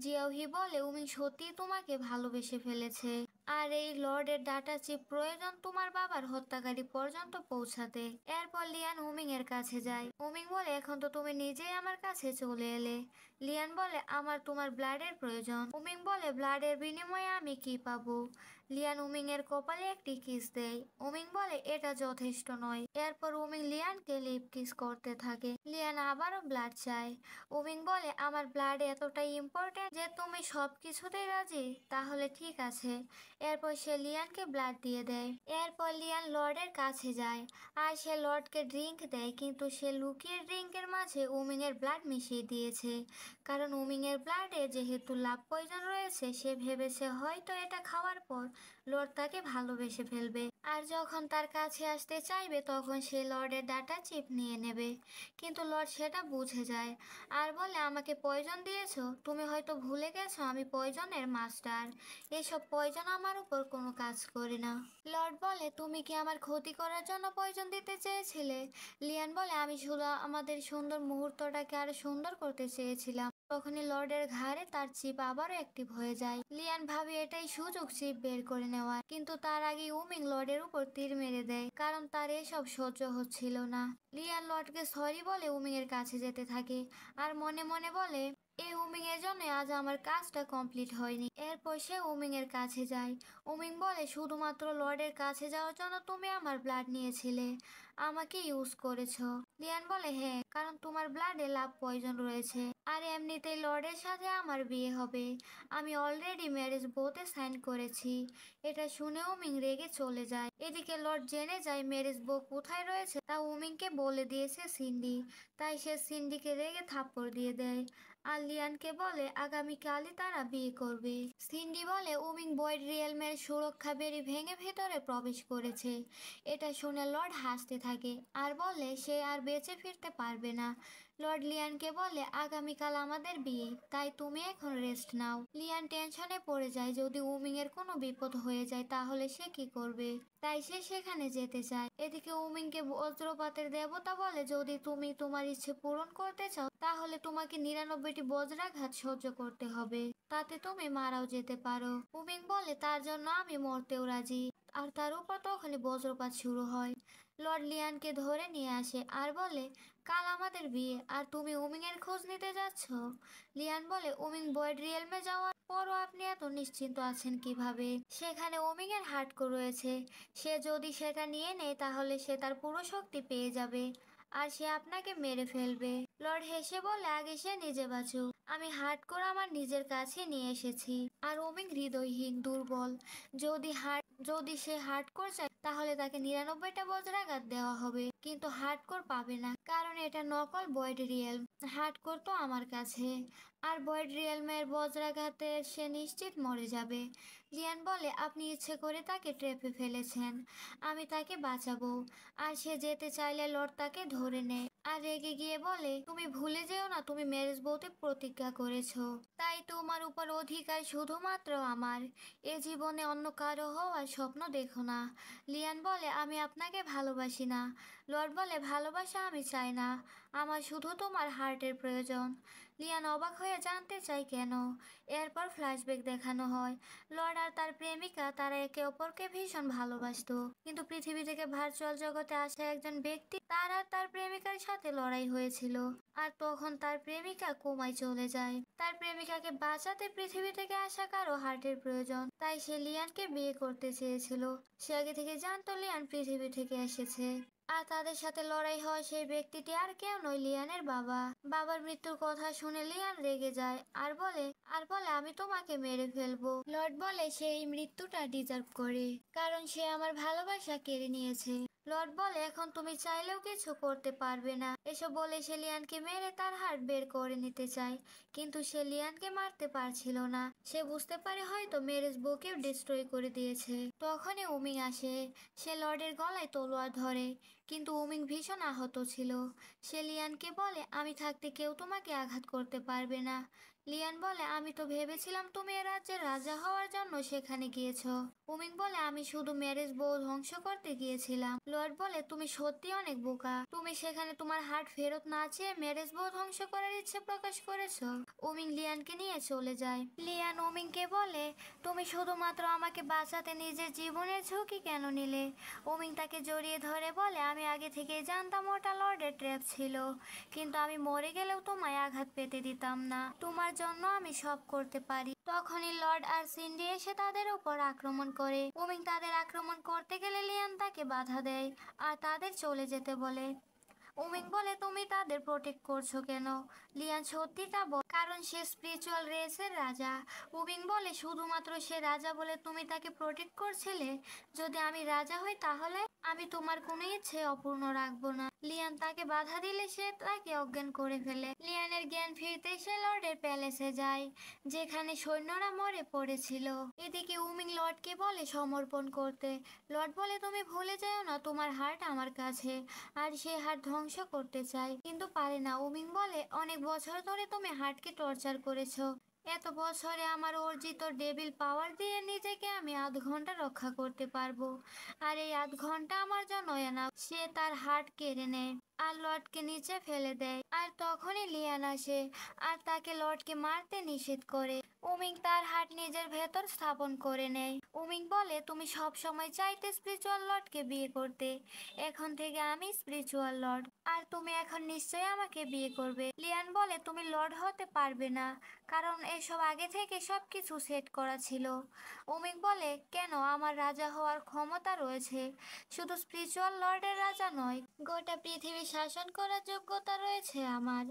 জিয়াওহি বলে, উমিং সত্যিই তোমাকে ভালোবেসে ফেলেছে আর এই লর্ডের ডাটা চিপ প্রয়োজন তোমার বাবার হত্যাকারী পর্যন্ত পৌঁছাতে। এরপর লিয়ান উমিং এর কাছে যায়। উমিং বলে, এখন তো তুমি নিজেই আমার কাছে চলে এলে। লিয়ান বলে, আমার তোমার ব্লাডের প্রয়োজন। উমিং বলে, ব্লাডের বিনিময়ে আমি কি পাবো? লিয়ান উমিং এর কপালে একটি কিস দেয়। উমিং বলে, এটা যথেষ্ট নয়। এরপর উমিং লিয়ানকে লিপ কিস করতে থাকে। লিয়ান আবারও ব্লাড চায়। উমিং বলে, আমার ব্লাড এতটাই ইম্পর্টেন্ট যে তুমি সব কিছুতেই রাজি, তাহলে ঠিক আছে। এরপর সে লিয়ানকে ব্লাড দিয়ে দেয়। এরপর লিয়ান লর্ডের কাছে যায় আর সে লর্ডকে ড্রিঙ্ক দেয়, কিন্তু সে লুকিয়ে ড্রিঙ্কের মাঝে উমিং এর ব্লাড মিশিয়ে দিয়েছে, কারণ উমিং এর ব্লাডে যেহেতু লাভ পয়জন রয়েছে, সে ভেবেছে হয়তো এটা খাওয়ার পর লর্ড তাকে ভালোবেসে ফেলবে আর যখন তার কাছে আসতে চাইবে তখন সে লর্ডের ডাটা চিপ নিয়ে নেবে। কিন্তু লর্ড সেটা বুঝে যায় আর বলে, আমাকে পয়জন দিয়েছো, তুমি হয়তো ভুলে গেছো আমি পয়জনের মাস্টার, এসব পয়জন আমার উপর কোনো কাজ করে না। লর্ড বলে, তুমি কি আমার ক্ষতি করার জন্য পয়জন দিতে চেয়েছিলে? লিয়ান বলে, আমি শুধু আমাদের সুন্দর মুহূর্তটাকে আরো সুন্দর করতে চেয়েছিলাম। তখনই লর্ডের ঘাড়ে তার চিপ আবারও অ্যাক্টিভ হয়ে যায়। লিয়ান ভাবে এটাই সুযোগ চিপ বের করে নেওয়ার, কিন্তু তার আগে উমিং লর্ডের উপর তীর মেরে দেয়, কারণ তার এসব সহ্য হচ্ছিল না। লিয়ান লর্ডকে সরি বলে উমিং এর কাছে যেতে থাকে আর মনে মনে বলে, এই উমিং এর জন্য আজ আমার কাজটা কমপ্লিট হয়নি। এরপর সে উমিং এর কাছে যায়। উমিং বলে, শুধুমাত্র লর্ডের কাছে যাওয়ার জন্য তুমি আমার ব্লাড নিয়েছিলে, আমাকে ইউজ করেছো। লিয়ান বলে, হ্যাঁ, কারণ তোমার ব্লাডে লাভ পয়জন রয়েছে আর এমনিতেই লর্ডের সাথে আমার বিয়ে হবে, আমি অলরেডি ম্যারেজ বোতে সাইন করেছি। এটা শুনে উমিং রেগে চলে যায়। এদিকে লর্ড জেনে যায় ম্যারেজ বো কোথায় রয়েছে তা উমিংকে বলে দিয়েছে সিন্ডি, তাই সে সিন্ডিকে রেগে থাপ্পড় দিয়ে দেয় আর লিয়ানকে বলে আগামীকালই তারা বিয়ে করবে। সিন্ডি বলে, উমিং বয়েড রিয়েলমের সুরক্ষা বেড়ি ভেঙে ভেতরে প্রবেশ করেছে। এটা শুনে লর্ড হাসতে থাকে আর বলে সে আর বেঁচে ফিরতে পারবে না। লর্ড লিয়ানকে বলে আগামীকাল আমাদের বিয়ে, তাই তুমি এখন রেস্ট নাও। লিয়ান টেনশনে পড়ে যায়, যদি উমিং এর কোনো বিপদ হয়ে যায় তাহলে সে কি করবে, তাই সে সেখানে যেতে চায়। এদিকে উমিংকে বজ্রপাতের দেবতা বলে, যদি তুমি তোমার ইচ্ছে পূরণ করতে চাও তাহলে তোমাকে 99টি বজ্রাঘাত সহ্য করতে হবে, তাতে তুমি মারাও যেতে পারো। উমিং বলে তার জন্য আমি মরতেও রাজি। আর তার উপর তখনই বজ্রপাত শুরু হয়। লর্ড লিয়ানকে ধরে নিয়ে আসে আর বলে, কাল আমাদের বিয়ে আর তুমি উমিং এর খোঁজ নিতে যাচ্ছ। লিয়ান বলে, উমিং বয়েড রিয়েলমে যাওয়ার পরও আপনি এত নিশ্চিন্ত আছেন কিভাবে? সেখানে উমিং এর হাডকো রয়েছে, সে যদি সেটা নিয়ে নেয় তাহলে সে তার পুরো শক্তি পেয়ে যাবে আর সে আপনাকে মেরে ফেলবে। লর্ড হেসে বলে, আগে সে নিজে বাঁচুক, আমি হার্ডকোর আমার নিজের কাছে নিয়ে এসেছি। আর উমিং হৃদয়হীন, দুর্বল। যদি সে হার্ডকোর চায় তাহলে তাকে 99টা বজ্রাঘাত দেওয়া হবে, কিন্তু হার্ডকোর পাবে না, কারণ এটা নকল বয়েড রিয়েলম। হার্ডকোর তো আমার কাছে, আর বয়েড রিয়েলমের বজ্রাঘাতে সে নিশ্চিত মরে যাবে। লিয়ান বলে, আপনি ইচ্ছে করে তাকে ট্র্যাপে ফেলেছেন, আমি তাকে বাঁচাবো। আর সে যেতে চাইলে লর্ড তাকে ধরে নেয় আর রেগে গিয়ে বলে, তুমি ভুলে যেও না তুমি ম্যারেজ বউতে প্রতিজ্ঞা করেছো, তাই তোমার উপর অধিকার শুধুমাত্র আমার। এ জীবনে অন্য কারো হওয়ার স্বপ্ন দেখো না। লিয়ান বলে, আমি আপনাকে ভালোবাসি না। লর্ড বলে, ভালোবাসা আমি চাই না, আমার শুধু তোমার হার্টের প্রয়োজন। লিয়ান অবাক হয়ে জানতে চায় কেন। এরপর ফ্ল্যাশব্যাক দেখানো হয়, লর্ড আর তার প্রেমিকা তারা একে অপরকে ভীষণ ভালোবাসতো, কিন্তু পৃথিবী থেকে ভার্চুয়াল জগতে আসা একজন ব্যক্তি তার আর তার প্রেমিকার সাথে লড়াই হয়েছিল, আর তখন তার প্রেমিকা কোমায় চলে যায়। তার প্রেমিকাকে বাঁচাতে পৃথিবী থেকে আসা কারো হার্টের প্রয়োজন, তাই সে লিয়ানকে বিয়ে করতে চেয়েছিল। সে আগে থেকে জানতো লিয়ান পৃথিবী থেকে এসেছে। আর তাদের সাথে লড়াই হয় সেই ব্যক্তিটি আর কেউ নয়, লিয়ানের বাবা। বাবার মৃত্যুর কথা শুনে লিয়ান রেগে যায় আর বলে আমি তোমাকে মেরে ফেলবো। লর্ড বলে সে এই মৃত্যুটা ডিজার্ভ করে, কারণ সে আমার ভালোবাসা কেড়ে নিয়েছে। লর্ড বলে, এখন তুমি চাইলেও কিছু করতে পারবে না। এসব বলে সে লিয়ানকে মেরে তার হার্ট বের করে নিতে চায়, কিন্তু সে লিয়ানকে মারতে পারছিল না। সে বুঝতে পারে হয়তো ম্যারেজ বউকেও ডিস্ট্রয় করে দিয়েছে। তখনই উমিং আসে, সে লর্ডের গলায় তলোয়ার ধরে, কিন্তু উমিং ভীষণ আহত ছিল। সে লিয়ানকে বলে, আমি থাকতে কেউ তোমাকে আঘাত করতে পারবে না। লিয়ান বলে, আমি তো ভেবেছিলাম তুমি এ রাজ্যের রাজা হওয়ার জন্য সেখানে গিয়েছো। উমিং বলে, আমি শুধু ম্যারেজ বউ ধ্বংস করতে গিয়েছিলাম। লর্ড বলে, তুমি সত্যি অনেক বোকা, তুমি সেখানে তোমার হার্ট ফেরত না চেয়ে ম্যারেজ বউ ধ্বংস করার ইচ্ছে প্রকাশ করেছো। উমিং লিয়ানকে নিয়ে চলে যায়। লিয়ান উমিংকে বলে, তুমি শুধুমাত্র আমাকে বাঁচাতে নিজের জীবনের ঝুঁকি কেন নিলে? উমিং তাকে জড়িয়ে ধরে বলে, আমি আগে থেকে জানতাম ওটা লর্ডের ট্র্যাপ ছিল, কিন্তু আমি মরে গেলেও তোমায় আঘাত পেতে দিতাম না। তোমার জন্য আমি সব করতে পারি। তখনই লর্ড আর সিন্ডি এসে তাদের উপর আক্রমণ করে। উমিং তাদের আক্রমণ করতে গেলে লিয়ান তাকে বাধা দেয় আর তাদের চলে যেতে বলে। উমিং বলে, তুমি তাদের প্রোটেক্ট করছো কেন? লিয়ান সত্যিটা বলে, কারণ সে স্পিরিচুয়াল রেসের রাজা। উমিং বলে, শুধুমাত্র সে রাজা বলে তুমি তাকে প্রোটেক্ট করছিলে? যদি আমি রাজা হই তাহলে আমি তোমার কোনো ইচ্ছে অপূর্ণ রাখবো না। লিয়ান তাকে বাধা দিলে সে তাকে অজ্ঞান করে ফেলে। লিয়ানের জ্ঞান ফিরতে সে লর্ডের প্যালেসে যায়, যেখানে সৈন্যরা মরে পড়েছিল। এদিকে উমিং লর্ডকে বলে সমর্পণ করতে। লর্ড বলে, তুমি ভুলে যেও না তোমার হার্ট আমার কাছে, আর সে হার্ট ধ্বংস করতে চায় কিন্তু পারে না। উমিং বলে, অনেক বছর ধরে তুমি হার্টকে টর্চার করেছো, এত বছরে আমার অর্জিত ডেভিল পাওয়ার দিয়ে নিজেকে আমি আধ ঘন্টা রক্ষা করতে পারবো, আর এই আধ ঘন্টা আমার জন্য না। সে তার হার্ট কেড়ে নেয় আর লর্ডকে নিচে ফেলে দেয়। আর তখনই লিয়ান আসে আর তাকে লর্ডকে মারতে নিষেধ করে। উমিং তার হার্ট নিজের ভেতর স্থাপন করে নেয়। উমিং বলে, তুমি সব সময় চাইতে স্পিরিচুয়াল লর্ডকে বিয়ে করতে, এখন থেকে আমি স্পিরিচুয়াল লর্ড, আর তুমি এখন নিশ্চয়ই আমাকে বিয়ে করবে। লিয়ান বলে, তুমি লর্ড হতে পারবে না, কারণ এসব আগে থেকে সবকিছু সেট করা ছিল। উমিং বলে, কেন? আমার রাজা হওয়ার ক্ষমতা রয়েছে, শুধু স্পিরিচুয়াল লর্ডের রাজা নয়, গোটা পৃথিবী শাসন করার যোগ্যতা রয়েছে আমার,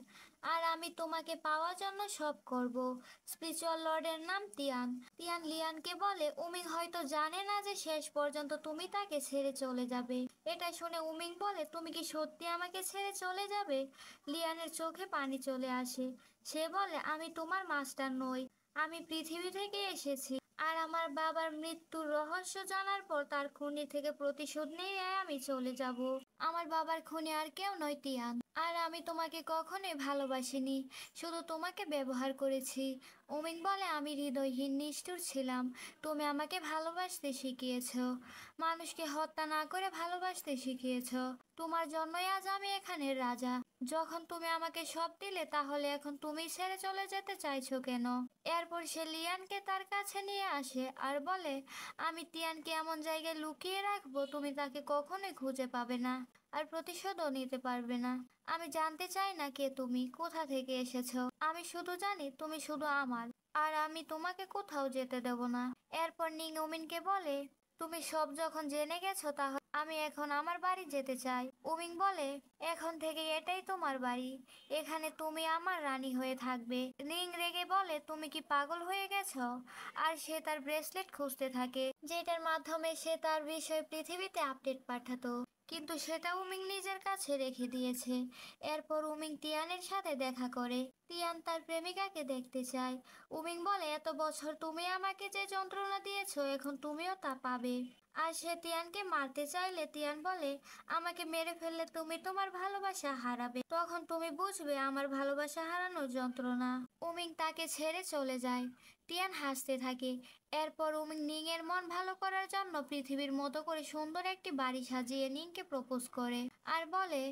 আর আমি তোমাকে পাওয়ার জন্য সব করব। স্পিরিচুয়াল লর্ডের নাম তিয়ান। তিয়ান লিয়ানকে বলে, উমিং হয়তো জানে না যে শেষ পর্যন্ত তুমি তাকে ছেড়ে চলে যাবে। এটা শুনে উমিং বলে, তুমি কি সত্যি আমাকে ছেড়ে চলে যাবে? লিয়ানের চোখে পানি চলে আসে। সে বলে, আমি তোমার মাস্টার নই, আমি পৃথিবী থেকে এসেছি, আর আমার বাবার মৃত্যুর রহস্য জানার পর তার খুনি থেকে প্রতিশোধ নিয়ে আমি চলে যাব। আমার বাবার খুনি আর কেউ নয়, তিয়ান। আর আমি তোমাকে কখনোই ভালোবাসিনি, শুধু তোমাকে ব্যবহার করেছি। উমিং বলে, আমি হৃদয়হীন নিষ্ঠুর ছিলাম। তুমি আমাকে ভালোবাসতে শিখিয়েছো, মানুষকে হত্যা না করে ভালোবাসতে শিখিয়েছো। তোমার জন্যই আজ আমি এখানের রাজা। যখন তুমি আমাকে সব দিলে, তাহলে এখন তুমি ছেড়ে চলে যেতে চাইছো কেন? এরপর সে লিয়ানকে তার কাছে নিয়ে আসে আর বলে, আমি তিয়ানকে এমন জায়গায় লুকিয়ে রাখবো তুমি তাকে কখনোই খুঁজে পাবে না, আর প্রতিশোধও নিতে পারবে না। আমি জানতে চাই না কে তুমি, কোথা থেকে এসেছো। আমি শুধু জানি তুমি শুধু আমার, আর আমি তোমাকে কোথাও যেতে দেব না। এরপর নিং উমিনকে বলে, তুমি সব যখন জেনে গেছো, তাহলে আমি এখন আমার বাড়ি যেতে চাই। উমিং বলে, এখন থেকে এটাই তোমার বাড়ি, এখানে তুমি আমার রানী হয়ে থাকবে। রিং রেগে বলে, তুমি কি পাগল হয়ে গেছো? আর সে তার ব্রেসলেট খুঁজতে থাকে, যেটার মাধ্যমে সে তার বিষয় পৃথিবীতে আপডেট পাঠাতো, কিন্তু সেটা উমিং নিজের কাছে রেখে দিয়েছে। এরপর উমিং তিয়ানের সাথে দেখা করে। তিয়ান তার প্রেমিকাকে দেখতে চায়। উমিং বলে, এত বছর তুমি আমাকে যে যন্ত্রণা দিয়েছো, এখন তুমিও তা পাবে। আর সে তিয়ানকে মারতে চাইলে তিয়ান বলে, আমাকে মেরে ফেললে তুমি তোমার ভালোবাসা হারাবে, তখন তুমি বুঝবে আমার ভালোবাসা হারানোর যন্ত্রণা। উমিং তাকে ছেড়ে চলে যায়। তিয়ান হাসতে থাকে। এরপর উমিং নিং এর মন ভালো করার জন্য পৃথিবীর মতো করে সুন্দর একটি বাড়ি সাজিয়ে নিংকে প্রপোজ করে আর বলে,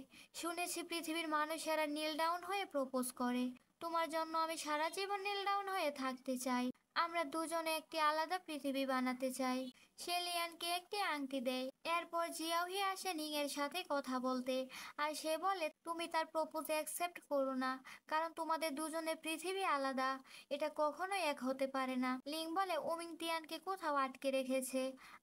শুনেছি পৃথিবীর মানুষেরা নীল ডাউন হয়ে প্রপোজ করে, তোমার জন্য আমি সারা জীবন নীল ডাউন হয়ে থাকতে চাই। আমরা দুজনে একটি আলাদা পৃথিবী বানাতে চাই। সে লিয়ানকে একটি আংটি দেয়। এরপর জিয়াওহি আসে নিং এর সাথে কথা বলতে, আর সে বলে, তুমি তার প্রপোজ অ্যাকসেপ্ট করো না, কারণ তোমাদের দুজনের পৃথিবী আলাদা, এটা কখনোই এক হতে পারে না। লিং বলে, উমিং তিয়ানকে কোথাও আটকে রেখেছে,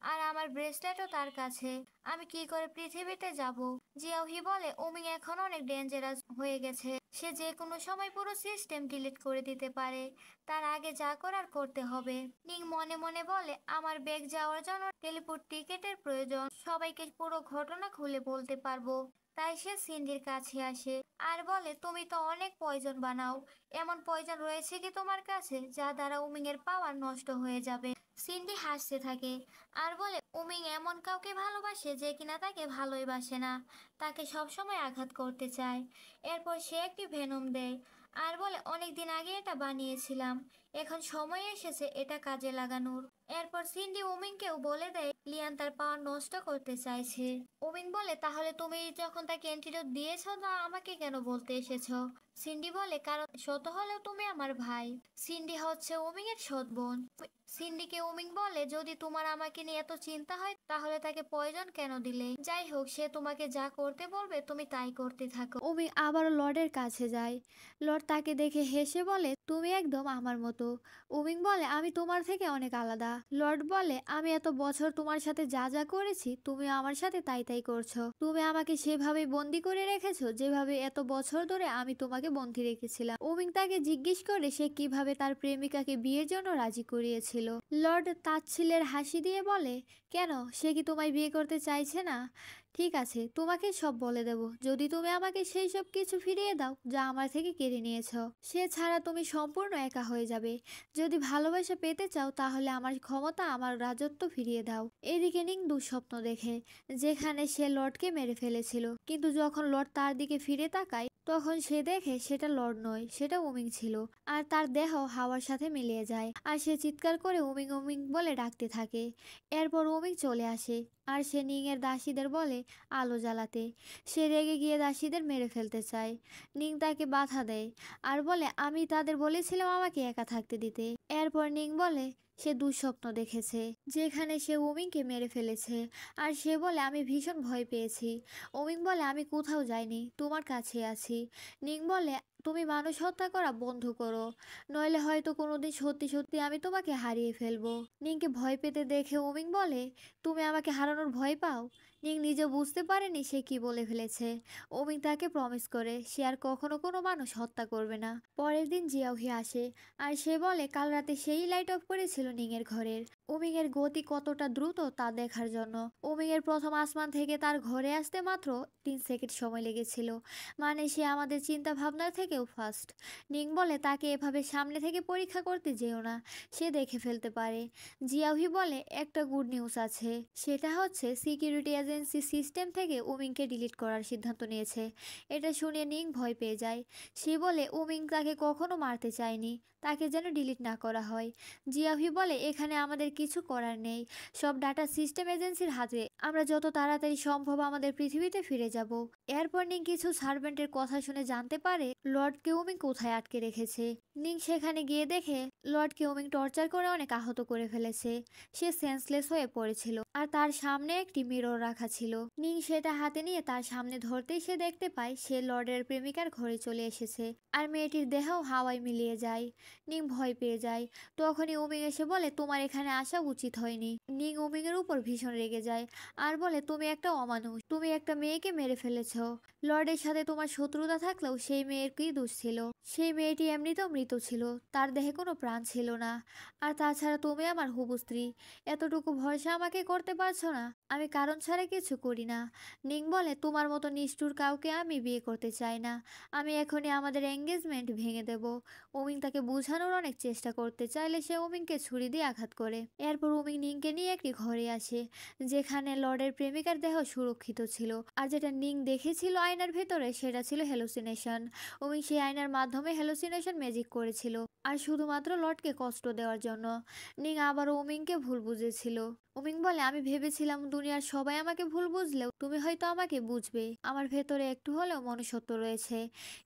আর আমার ব্রেসলেটও তার কাছে, আমি কি করে পৃথিবীতে যাব? জিয়াওহি বলে, উমিং এখন অনেক ডেঞ্জারাস হয়ে গেছে, সে যে কোনো সময় পুরো সিস্টেম ডিলিট করে দিতে পারে, তার আগে যা করার করতে হবে। নিং মনে মনে বলে, আমার ব্যাগ যাওয়ার জন্য টেলিপোর্ট টিকেটের প্রয়োজন, সবাইকে পুরো ঘটনা খুলে বলতে পারবো। তাই সে সিন্ডির কাছে আসে আর বলে, তুমি তো অনেক পয়জন বানাও, এমন পয়জন রয়েছে কি তোমার কাছে যা দ্বারা উমিং এর পাওয়ার নষ্ট হয়ে যাবে? সিন্ডি হাসতে থাকে আর বলে, উমিং এমন কাউকে ভালোবাসে যে কিনা তাকে ভালোই বাসে না, তাকে সবসময় আঘাত করতে চায়। এরপর সে একটি ভেনম দেয় আর বলে, অনেকদিন আগে এটা বানিয়েছিলাম, এখন সময় এসেছে এটা কাজে লাগানোর। এরপর সিন্ডি উমিংকেও বলে দেয় লিয়ান তার পাওয়ার নষ্ট করতে চাইছে। উমিং বলে, তাহলে তুমি যখন তাকে অ্যান্টিডোট দিয়েছো, তা আমাকে কেন বলতে এসেছো? সিন্ডি বলে, কারণ শত হলেও তুমি আমার ভাই। সিন্ডি হচ্ছে উমিং এর সৎ বোন। সিন্ডিকে উমিং বলে, যদি তোমার আমাকে নিয়ে এত চিন্তা হয়, তাহলে তাকে পয়জন কেন দিলে? যাই হোক, সে তোমাকে যা করতে বলবে তুমি তাই করতে থাকো। উমিং আবারও লর্ডের কাছে যায়। লর্ড তাকে দেখে হেসে বলে, তুমি একদম আমার মতো। উমিং বলে, আমি তোমার থেকে অনেক আলাদা। লর্ড বলে, আমি এত বছর তোমার সাথে যা যা করেছি, তুমি আমার সাথে তাই তাই করছো। তুমি আমাকে সেভাবে বন্দি করে রেখেছো যেভাবে এত বছর ধরে আমি তোমাকে বন্দি রেখেছিলাম। উমিং তাকে জিজ্ঞেস করে সে কিভাবে তার প্রেমিকাকে বিয়ের জন্য রাজি করিয়েছিল। লর্ড তাচ্ছিল্যের হাসি দিয়ে বলে, কেন, সে কি তোমায় বিয়ে করতে চাইছে না? ঠিক আছে, তোমাকে সব বলে দেব, যদি তুমি আমাকে সেই সব কিছু ফিরিয়ে দাও যা আমার থেকে কেড়ে নিয়েছো। সে ছাড়া তুমি সম্পূর্ণ একা হয়ে যাবে। যদি ভালোবাসা পেতে চাও, তাহলে আমার ক্ষমতা, আমার রাজত্ব ফিরিয়ে দাও। এদিকে নিং দুঃস্বপ্ন দেখে, যেখানে সে লর্ডকে মেরে ফেলেছিল, কিন্তু যখন লর্ড তার দিকে ফিরে তাকায়, তখন সে দেখে সেটা লর্ড নয়, সেটা উমিং ছিল। আর তার দেহ হাওয়ার সাথে মিলিয়ে যায়, আর সে চিৎকার করে উমিং উমিং বলে ডাকতে থাকে। এরপর উমিং চলে আসে আর সে নিং এর দাসীদের বলে আলো জ্বালাতে। সে রেগে গিয়ে দাসীদের মেরে ফেলতে চায়। নিং তাকে বাধা দেয় আর বলে, আমি তাদের বলেছিলাম আমাকে একা থাকতে দিতে। এরপর নিং বলে সে দুঃস্বপ্ন দেখেছে, যেখানে সে উমিংকে মেরে ফেলেছে। আর সে বলে, আমি ভীষণ ভয় পেয়েছি। উমিং বলে, আমি কোথাও যাইনি, তোমার কাছে আছি। নিং বলে, তুমি মানুষ হত্যা করা বন্ধ করো, নইলে হয়তো কোনোদিন সত্যি সত্যি আমি তোমাকে হারিয়ে ফেলবো। নিংকে ভয় পেতে দেখে উমিং বলে, তুমি আমাকে হারানোর ভয় পাও? নিং নিজে বুঝতে পারেনি সে কি বলে ফেলেছে। উমিং তাকে প্রমিস করে সে আর কখনো কোনো মানুষ হত্যা করবে না। পরের দিন জিয়াওহি আসে আর সে বলে, কাল রাতে সেই লাইট অফ করেছিল নিং এর ঘরের। উমিং এর গতি কতটা দ্রুত তা দেখার জন্য। উমিং এর প্রথম আসমান থেকে তার ঘরে আসতে মাত্র 3 সেকেন্ড সময় লেগেছিল, মানে সে আমাদের চিন্তা ভাবনার থেকে থেকেও ফাস্ট। নিং বলে তাকে এভাবে সামনে থেকে পরীক্ষা করতে যেও না, সে দেখে ফেলতে পারে। জিয়াহি বলে একটা গুড নিউজ আছে, সেটা হচ্ছে সিকিউরিটি এজেন্সি সিস্টেম থেকে উমিংকে ডিলিট করার সিদ্ধান্ত নিয়েছে। এটা শুনে নিং ভয় পেয়ে যায়। সে বলে উমিং তাকে কখনো মারতে চায়নি, তাকে যেন ডিলিট না করা হয়। জিয়াহি বলে এখানে আমাদের কিছু করার নেই, সব ডাটা সিস্টেম এজেন্সির হাতে, আমরা যত তাড়াতাড়ি সম্ভব আমাদের পৃথিবীতে ফিরে যাব। এরপর নিং কিছু সার্ভেন্টের কথা শুনে জানতে পারে লর্ড কেউমিং কোথায় আটকে রেখেছে। নিং সেখানে গিয়ে দেখে লর্ড কেউমিং টর্চার করে অনেক আহত করে ফেলেছে। সে সেন্সলেস হয়ে পড়েছিল আর তার সামনে একটি মিরর রাখা ছিল। নিং সেটা হাতে নিয়ে তার সামনে ধরতেই সে দেখতে পায় সে লর্ডের প্রেমিকার ঘরে চলে এসেছে আর মেয়েটির দেহও হাওয়ায় মিলিয়ে যায়। নিং ভয় পেয়ে যায়। তখনই উমিং এসে বলে তোমার এখানে আসা উচিত হয়নি। নিং উমিং এর উপর ভীষণ রেগে যায় আর বলে তুমি একটা অমানুষ, তুমি একটা মেয়েকে মেরে ফেলেছ। লর্ডের সাথে তোমার শত্রুতা থাকলেও সেই মেয়ের কি দোষ ছিল? সেই মেয়েটি এমনিতেও মৃত ছিল, তার দেহে কোনো প্রাণ ছিল না। আর তাছাড়া তুমি আমার হবু স্ত্রী, এতটুকু ভরসা আমাকে করতে পারছো না? আমি কারণ ছাড়া কিছু করি না। নিং বলে তোমার মতো নিষ্ঠুর কাউকে আমি বিয়ে করতে চাই না, আমি এখনই আমাদের এঙ্গেজমেন্ট ভেঙে দেব। উমিং তাকে বোঝানোর অনেক চেষ্টা করতে চাইলে সে উমিংকে ছুরি দিয়ে আঘাত করে। এরপর উমিং নিংকে নিয়ে একটি ঘরে আসে যেখানে লর্ডের প্রেমিকার দেহ সুরক্ষিত ছিল। আর যেটা নিং দেখেছিল আয়নার ভেতরে সেটা ছিল হ্যালুসিনেশন। উমিং সেই আয়নার মাধ্যমে হ্যালুসিনেশন ম্যাজিক করেছিল আর শুধুমাত্র লর্ডকে কষ্ট দেওয়ার জন্য। নিং আবারও উমিংকে ভুল বুঝেছিল। উমিং বলে আমি ভেবেছিলাম দুনিয়ার সবাই আমাকে ভুল বুঝলেও তুমি হয়তো আমাকে বুঝবে, আমার ভেতরে একটু হলেও মনুষ্যত্ব রয়েছে,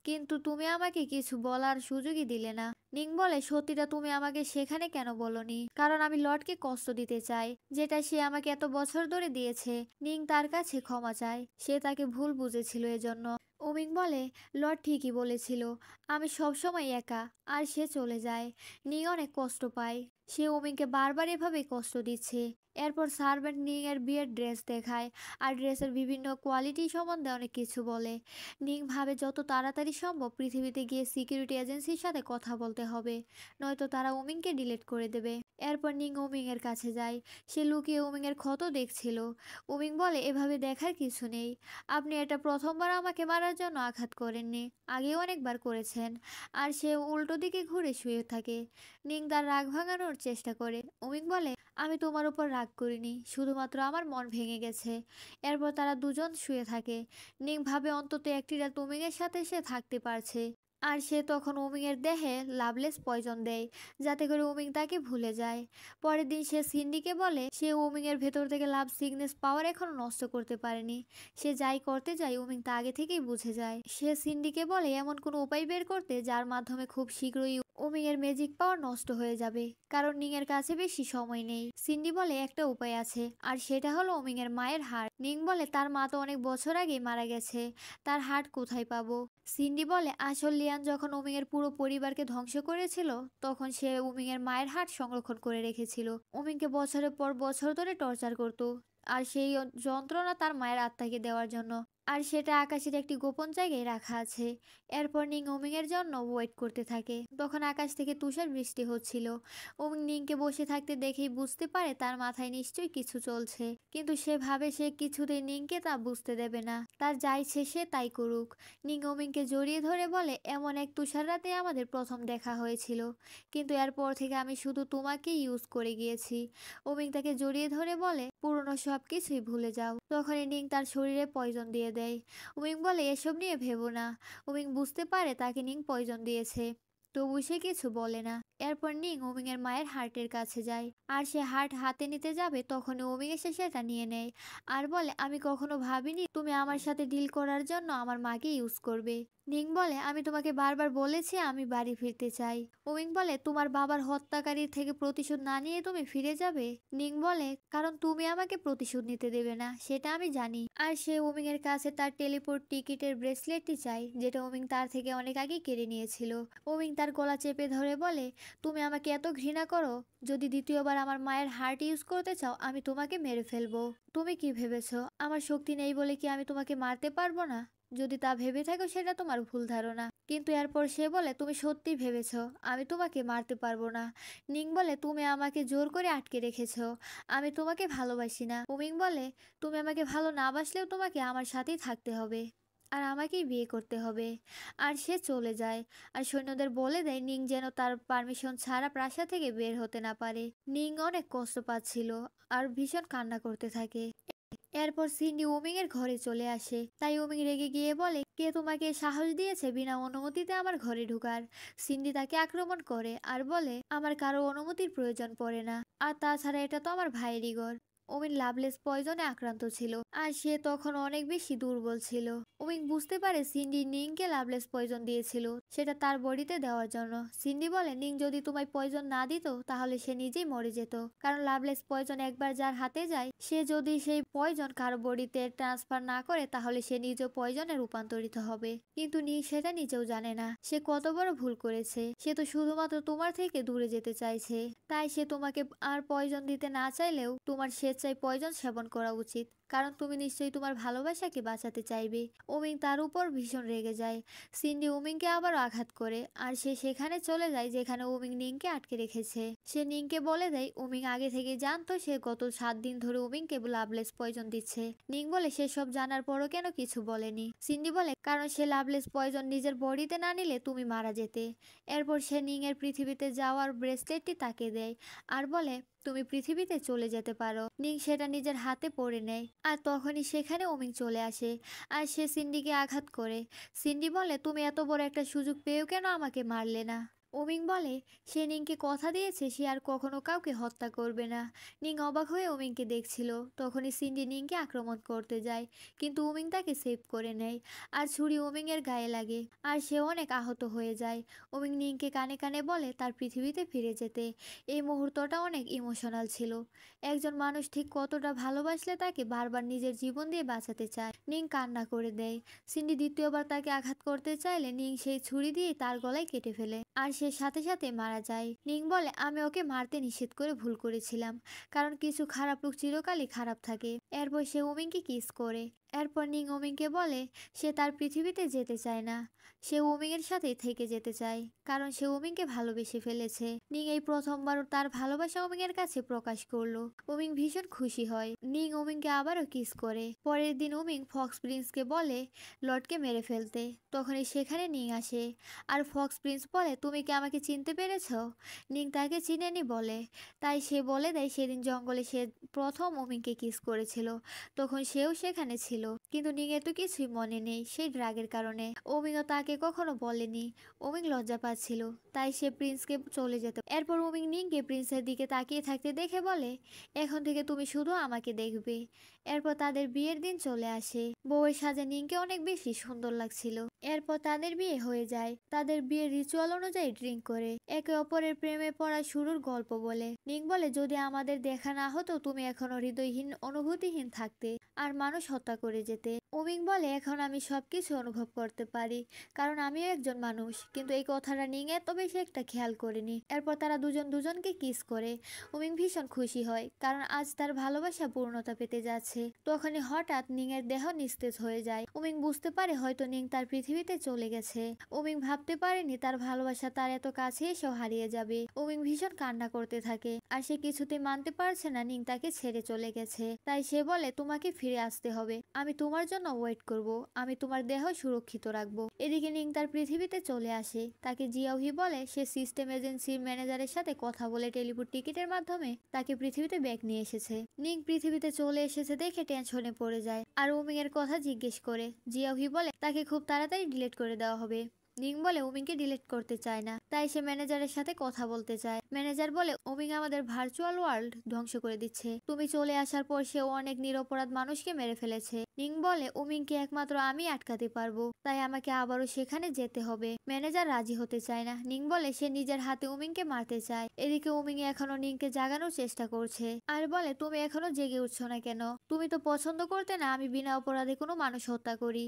কিন্তু তুমি আমাকে কিছু বলার সুযোগই দিলে না। নিং বলে সত্যিটা তুমি আমাকে সেখানে কেন বলনি? কারণ আমি লর্ডকে কষ্ট দিতে চাই, যেটা সে আমাকে এত বছর ধরে দিয়েছে। নিং তার কাছে ক্ষমা চায়, সে তাকে ভুল বুঝেছিল এজন্য। উমিং বলে লর্ড ঠিকই বলেছিল, আমি সবসময় একা। আর সে চলে যায়। নিং অনেক কষ্ট পায়, সে উমিংকে বারবার এভাবেই কষ্ট দিচ্ছে। এরপর সার্ভেন্ট নিং এর বিয়ের ড্রেস দেখায় আর ড্রেসের বিভিন্ন কোয়ালিটি সম্বন্ধে অনেক কিছু বলে। নিং ভাবে যত তাড়াতাড়ি সম্ভব পৃথিবীতে গিয়ে সিকিউরিটি এজেন্সির সাথে কথা বলতে হবে, নয়তো তারা উমিংকে ডিলিট করে দেবে। এরপর নিং উমিং এর কাছে যায়, সে লুকিয়ে উমিং এর ক্ষত দেখছিল। উমিং বলে এভাবে দেখার কিছু নেই, আপনি এটা প্রথমবার আমাকে মারার জন্য আঘাত করেননি, আগেও অনেকবার করেছেন। আর সে উল্টো দিকে ঘুরে শুয়ে থাকে। নিং তার রাগ ভাঙানোর চেষ্টা করে। উমিং বলে আমি তোমার উপর রাগ করিনি, শুধুমাত্র আমার মন ভেঙে গেছে। এরপর তারা দুজন শুয়ে থাকে। নিং ভাবে অন্তত একটি রাত উমিং এর সাথে সে থাকতে পারছে। আর সে তখন উমিং এর দেহে লাভলেস পয়জন দেয় যাতে করে উমিং তাকে ভুলে যায়। পরের দিন সে সিন্ডিকে বলে সে উমিং এর ভেতর থেকে লাভ সিগনেস পাওয়ার এখনো নষ্ট করতে পারেনি। সে যাই করতে যায় উমিং তা আগে থেকেই বুঝে যায়। সে সিন্ডিকে বলে এমন কোনো উপায় বের করতে যার মাধ্যমে খুব শীঘ্রই উমিং এর ম্যাজিক পাওয়ার নষ্ট হয়ে যাবে, কারণ নিং এর কাছে বেশি সময় নেই। সিন্ডি বলে একটা উপায় আছে, আর সেটা হলো উমিং এর মায়ের হার্ট। নিং বলে তার মা তো অনেক বছর আগেই মারা গেছে, তার হার্ট কোথায় পাবো? সিন্ডি বলে আসল লিয়ান যখন উমিং এর পুরো পরিবারকে ধ্বংস করেছিল তখন সে উমিং এর মায়ের হার্ট সংরক্ষণ করে রেখেছিল। উমিংকে বছরের পর বছর ধরে টর্চার করত, আর সেই যন্ত্রণা তার মায়ের আত্মাকে দেওয়ার জন্য। আর সেটা আকাশের একটি গোপন জায়গায় রাখা আছে। এরপর নিং উমিং এর জন্য ওয়েট করতে থাকে। তখন আকাশ থেকে তুষার বৃষ্টি হচ্ছিল। উমিং নিংকে বসে থাকতে দেখেই বুঝতে পারে তার মাথায় নিশ্চয়ই কিছু চলছে, কিন্তু সে ভাবে সে কিছুতেই নিংকে তা বুঝতে দেবে না, তার যা ইচ্ছে সে তাই করুক। নিং উমিংকে জড়িয়ে ধরে বলে এমন এক তুষার রাতে আমাদের প্রথম দেখা হয়েছিল, কিন্তু এরপর থেকে আমি শুধু তোমাকে ইউজ করে গিয়েছি। উমিং তাকে জড়িয়ে ধরে বলে পুরনো সব কিছুই ভুলে যাও। তখনই নিং তার শরীরে পয়জন দিয়ে দেয়। উমিং বলে এসব নিয়ে ভেবো না। উমিং বুঝতে পারে তাকে নিং পয়জন দিয়েছে, তবু সে কিছু বলে না। এরপর নিং উমিং এর মায়ের হার্টের কাছে যায়, আর সে হার্ট হাতে নিতে যাবে তখন উমিং এসে সেটা নিয়ে নেয় আর বলে আমি কখনো ভাবিনি তুমি আমার সাথে ডিল করার জন্য আমার মাকে ইউজ করবে। নিং বলে আমি তোমাকে বারবার বলেছি আমি বাড়ি ফিরতে চাই। উমিং বলে তোমার বাবার হত্যাকারীর থেকে প্রতিশোধ না নিয়ে তুমি ফিরে যাবে? নিং বলে কারণ তুমি আমাকে প্রতিশোধ নিতে দেবে না, সেটা আমি জানি। আর সে উমিং এর কাছে তার টেলিপোর্ট টিকিটের ব্রেসলেটটি চাই, যেটা উমিং তার থেকে অনেক আগে কেড়ে নিয়েছিল। উমিং তার গলা চেপে ধরে বলে তুমি আমাকে এত ঘৃণা করো, যদি দ্বিতীয়বার আমার মায়ের হার্ট ইউজ করতে চাও আমি তোমাকে মেরে ফেলবো। তুমি কি ভেবেছো আমার শক্তি নেই বলে কি আমি তোমাকে মারতে পারবো না? যদি তা ভেবে থাকো সেটা তোমার ভুল ধারণা। কিন্তু এরপর সে বলে তুমি সত্যি ভেবেছো আমি তোমাকে মারতে পারবো না? নিং বলে তুমি আমাকে জোর করে আটকে রেখেছো, আমি তোমাকে ভালোবাসি না। উমিং বলে তুমি আমাকে ভালো না বাসলেও তোমাকে আমার সাথেই থাকতে হবে। আর আমাকেই বিয়ে করতে হবে। আর সে চলে যায়। আর সৈন্যদের বলে দেয় নিং যেন তার পারমিশন ছাড়া প্রাসাদ থেকে বের হতে না পারে। নিং অনেক কষ্ট পাচ্ছিল আর ভীষণ কান্না করতে থাকে। এরপর সিন্ডি ওমিং এর ঘরে চলে আসে। তাই ওমিং রেগে গিয়ে বলে, কে তোমাকে সাহস দিয়েছে বিনা অনুমতিতে আমার ঘরে ঢোকার? সিন্ডি তাকে আক্রমণ করে আর বলে, আমার কারো অনুমতির প্রয়োজন পড়ে না, আর তাছাড়া এটা তো আমার ভাইয়েরই ঘর। ওমিং লাভলেস পয়জনে আক্রান্ত ছিল আর সে তখন অনেক বেশি দুর্বল ছিল। ওমিং বুঝতে পারে সিন্ডি নিংকে লাভলেস পয়জন দিয়েছিল সেটা তার বডিতে দেওয়ার জন্য। সিন্ডি বলে, নিং যদি তোমায় পয়জন না দিত তাহলে সে নিজেই মরে যেত, কারণ লাভলেস পয়জন একবার যার হাতে যায় সে যদি সেই পয়জন কারো বডিতে ট্রান্সফার না করে তাহলে সে নিজেও পয়জনে রূপান্তরিত হবে। কিন্তু নিং সেটা নিজেও জানে না সে কত বড় ভুল করেছে। সে তো শুধুমাত্র তোমার থেকে দূরে যেতে চাইছে, তাই সে তোমাকে আর পয়জন দিতে না চাইলেও তোমার স্বেচ্ছায় পয়জন সেবন করা উচিত, কারণ তুমি নিশ্চয়ই তোমার ভালোবাসাকে বাঁচাতে চাইবে। ওমিং তার উপর ভীষণ রেগে যায়। সিন্ডি ওমিংকে আবার আঘাত করে আর সে সেখানে চলে যায় যেখানে ওমিং নিংকে আটকে রেখেছে। সে নিংকে বলে দেয় ওমিং আগে থেকে জানতো সে গত 7 দিন ধরে ওমিংকে লাভলেস পয়জন দিচ্ছে। নিং বলে সে সব জানার পরও কেন কিছু বলেনি। সিন্ডি বলে, কারণ সে লাভলেস পয়জন নিজের বডিতে না নিলে তুমি মারা যেতে। এরপর সে নিং এর পৃথিবীতে যাওয়ার ব্রেসলেটটি তাকে দেয় আর বলে, তুমি পৃথিবীতে চলে যেতে পারো। নিং সেটা নিজের হাতে পরে নেয় আর তখনই সেখানে ওমিং চলে আসে আর সে সিন্ডিকে আঘাত করে। সিন্ডি বলে, তুমি এত বড় একটা সুযোগ পেয়েও কেন আমাকে মারলে না? ওমিং বলে, সে নিংকে কথা দিয়েছে সে আর কখনো কাউকে হত্যা করবে না। নিং অবাক হয়ে ওমিংকে দেখছিল। তখনই সিন্ডি নিংকে আক্রমণ করতে যায়, কিন্তু ওমিং তাকে সেভ করে নেয় আর ছুরি ওমিং এর গায়ে লাগে আর সে অনেক আহত হয়ে যায়। ওমিং নিংকে কানে কানে বলে তার পৃথিবীতে ফিরে যেতে। এই মুহূর্তটা অনেক ইমোশনাল ছিল। একজন মানুষ ঠিক কতটা ভালোবাসলে তাকে বারবার নিজের জীবন দিয়ে বাঁচাতে চায়। নিং কান্না করে দেয়। সিন্ডি দ্বিতীয়বার তাকে আঘাত করতে চাইলে নিং সেই ছুরি দিয়ে তার গলায় কেটে ফেলে আর সে সাথে সাথে মারা যায়। নিং বলে, আমি ওকে মারতে নিষেধ করে ভুল করেছিলাম, কারণ কিছু খারাপ লোক চিরকালই খারাপ থাকে। এরপর সে ওমিংকে কিস করে। এরপর নিং ওমিংকে বলে সে তার পৃথিবীতে যেতে চায় না, সে ওমিং এর সাথেই থেকে যেতে চায়, কারণ সে ওমিংকে ভালোবেসে ফেলেছে। নিং এই প্রথমবার তার ভালোবাসা ওমিং এর কাছে প্রকাশ করলো। ওমিং ভীষণ খুশি হয়। নিং ওমিংকে আবারও কিস করে। পরের দিন ওমিং ফক্স প্রিন্সকে বলে লর্ডকে মেরে ফেলতে। তখনই সেখানে নিং আসে আর ফক্স প্রিন্স বলে, তুমি কি আমাকে চিনতে পেরেছ? নিং তাকে চিনেনি বলে। তাই সে বলে দেয় সেদিন জঙ্গলে সে প্রথম ওমিংকে কিস করেছিল, তখন সেও সেখানে ছিল। কিন্তু নিংয়ের তো কিছুই মনে নেই সেই ড্রাগের কারণে। ওমিংও তাকে কখনো বলেনি। ওমিং লজ্জা পাচ্ছিল, তাই সে প্রিন্সকে চলে যেত। এরপর ওমিং নিংকে প্রিন্সের দিকে তাকিয়ে থাকতে দেখে বলে, এখন থেকে তুমি শুধু আমাকে দেখবে। এরপর তাদের বিয়ের দিন চলে আসে। বউয়ের সাজে নিংকে অনেক বেশি সুন্দর লাগছিল। এরপর তাদের বিয়ে হয়ে যায়। তাদের বিয়ের রিচুয়াল অনুযায়ী ড্রিঙ্ক করে একে অপরের প্রেমে পড়া শুরুর গল্প বলে। নিং বলে, যদি আমাদের দেখা না হতো তুমি এখনো হৃদয়হীন অনুভূতিহীন থাকতে আর মানুষ হত্যা করে যেতে। ওমিং বলে, এখন আমি সবকিছু অনুভব করতে পারি, কারণ আমিও একজন মানুষ। কিন্তু এই কথাটা নিং এত বেশি একটা খেয়াল করেনি। এরপর তারা দুজন দুজনকে কিস করে। ওমিং ভীষণ খুশি হয়, কারণ আজ তার ভালোবাসা পূর্ণতা পেতে যাচ্ছে। তখনই হঠাৎ নিং এর দেহ নিস্তেজ হয়ে যায়। ওমিং বুঝতে পারে হয়তো নিং তার পৃথিবীতে চলে গেছে। ওমিং ভাবতে পারেনি তার ভালোবাসা তার এত কাছে এসেও হারিয়ে যাবে। ওমিং ভীষণ কান্না করতে থাকে আর সে কিছুতেই মানতে পারছে না নিং তাকে ছেড়ে চলে গেছে। তাই সে বলে, তোমাকে ফিরে আসতে হবে, আমি তোমার জন্য ওয়েট করব, আমি তোমার দেহ সুরক্ষিত রাখবো। এদিকে নিং তার পৃথিবীতে চলে আসে। তাকে জিয়াওহি বলে সে সিস্টেম এজেন্সির ম্যানেজারের সাথে কথা বলে টেলিপোর্ট টিকিটের মাধ্যমে তাকে পৃথিবীতে ব্যাক নিয়ে এসেছে। নিং পৃথিবীতে চলে এসেছে দেখে টেনশনে পড়ে যায় আর ওমিং এর কথা জিজ্ঞেস করে। জিয়াওহি বলে তাকে খুব তাড়াতাড়ি ডিলিট করে দেওয়া হবে। নিং বলে ওমিংকে ডিলিট করতে চায় না, তাই সে ম্যানেজারের সাথে কথা বলতে চায়। ম্যানেজার বলে, ওমিং আমাদের ভার্চুয়াল ওয়ার্ল্ড ধ্বংস করে দিচ্ছে, তুমি চলে আসার পর সে অনেক নিরপরাধ মানুষকে মেরে ফেলেছে। নিং বলে, ওমিংকে একমাত্র আমি আটকাতে পারবো, তাই আমাকে আবারও সেখানে যেতে হবে। ম্যানেজার রাজি হতে চায় না। নিং বলে সে নিজের হাতে ওমিংকে মারতে চায়। এদিকে ওমিং এখনো নিংকে জাগানোর চেষ্টা করছে আর বলে, তুমি এখনো জেগে উঠছো না কেন? তুমি তো পছন্দ করতে না আমি বিনা অপরাধে কোনো মানুষ হত্যা করি।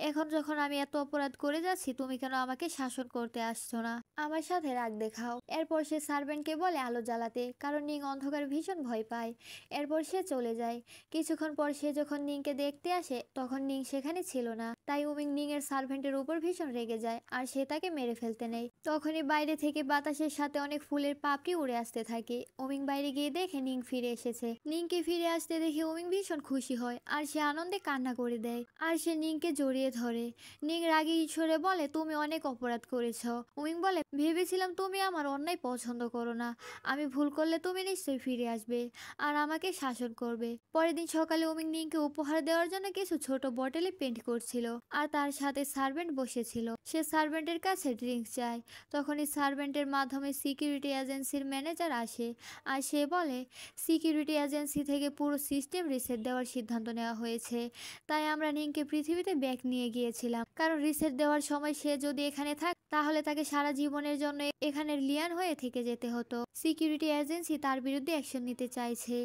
এখন যখন আমি এত অপরাধ করে যাচ্ছি তুমি কেন আমাকে শাসন করতে আসছো না? আমার সাথে রাগ দেখাও। এরপর সে সার্ভেন্টকে বলে আলো জ্বালাতে, কারণ নিং অন্ধকার ভীষণ ভয় পায়। এরপর সে চলে যায়। কিছুক্ষণ পর সে যখন নিংকে দেখতে আসে তখন নিং সেখানে ছিল না। তাই উমিং নিং এর সার্ভেন্টের উপর ভীষণ রেগে যায় আর সে তাকে মেরে ফেলতে নেয়। তখনই বাইরে থেকে বাতাসের সাথে অনেক ফুলের পাপড়ি উড়ে আসতে থাকে। উমিং বাইরে গিয়ে দেখে নিং ফিরে এসেছে। নিংকে ফিরে আসতে দেখে উমিং ভীষণ খুশি হয় আর সে আনন্দে কান্না করে দেয় আর সে নিংকে জড়িয়ে ধরে। নিং রাগী ঈশ্বরে বলে, তুমি অনেক অপরাধ করেছ। উমিং বলে, ভেবেছিলাম তুমি আমার অন্যায় পছন্দ করো না। আমি ভুল করলে তুমি নিশ্চয়ই ফিরে আসবে আর আমাকে শাসন করবে। পরের দিন সকালে উমিং নিংকে উপহার দেওয়ার জন্য কিছু ছোট বটলে পেন্ট করছিল আর তার সাথে সার্ভেন্ট বসেছিল। সে সার্ভেন্টের কাছে ড্রিঙ্কস চায়। তখনই সার্ভেন্টের মাধ্যমে সিকিউরিটি এজেন্সির ম্যানেজার আসে আর সে বলে, সিকিউরিটি এজেন্সি থেকে পুরো সিস্টেম রিসেট দেওয়ার সিদ্ধান্ত নেওয়া হয়েছে। তাই আমরা নিংকে পৃথিবীতে ব্যাক নিয়ে গিয়েছিলাম, কারণ রিসেট দেওয়ার সময় সে যদি এখানে থাকে তাহলে তাকে সারা জীবনের জন্য এখানের লিয়ান হয়ে থেকে যেতে হতো। সিকিউরিটি এজেন্সি তার বিরুদ্ধে অ্যাকশন নিতে চাইছে,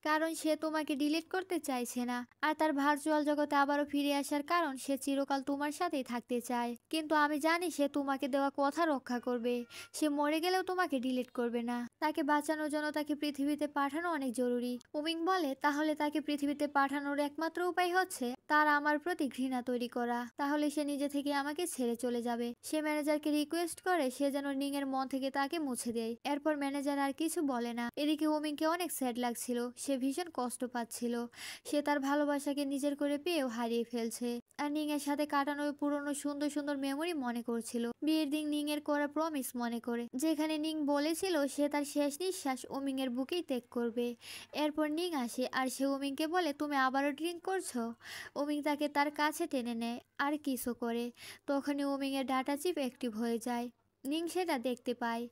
কারণ সে তোমাকে ডিলিট করতে চাইছে না। আর তার ভার্চুয়াল জগতে আবারও ফিরে আসার কারণ সে চিরকাল তোমার সাথেই থাকতে চায়। কিন্তু আমি জানি সে তোমাকে দেওয়া কথা রক্ষা করবে। সে মরে গেলেও তোমাকে ডিলিট করবে না। তাকে বাঁচানোর জন্য তাকে পৃথিবীতে পাঠানো অনেক জরুরি। উমিং বলে, তাহলে তাকে পৃথিবীতে পাঠানোর একমাত্র উপায় হচ্ছে তার আমার প্রতি ঘৃণা তৈরি করা। তাহলে সে নিজে থেকে আমাকে ছেড়ে চলে যাবে। সে ম্যানেজারকে রিকোয়েস্ট করে সে যেন নিং এর মন থেকে তাকে মুছে দেয়। এরপর ম্যানেজার আর কিছু বলে না। এদিকে উমিংকে অনেক স্যাড লাগছিল। সে ভীষণ কষ্ট পাচ্ছিল। সে তার ভালোবাসাকে নিজের করে পেয়েও হারিয়ে ফেলছে আর নিং এর সাথে কাটানো ওই পুরনো সুন্দর সুন্দর মেমোরি মনে করছিল। বিয়ের দিন নিং এর করা প্রমিস মনে করে, যেখানে নিং বলেছিল সে তার শেষ নিঃশ্বাস উমিং এর বুকেই ত্যাগ করবে। এরপর নিং আসে আর সে উমিংকে বলে, তুমি আবারও ড্রিঙ্ক করছো। উমিং তাকে তার কাছে টেনে নেয় আর কিসও করে। তখনই উমিং এর ডাটা চিপ অ্যাক্টিভ হয়ে যায়। নিং সেটা দেখতে পায়।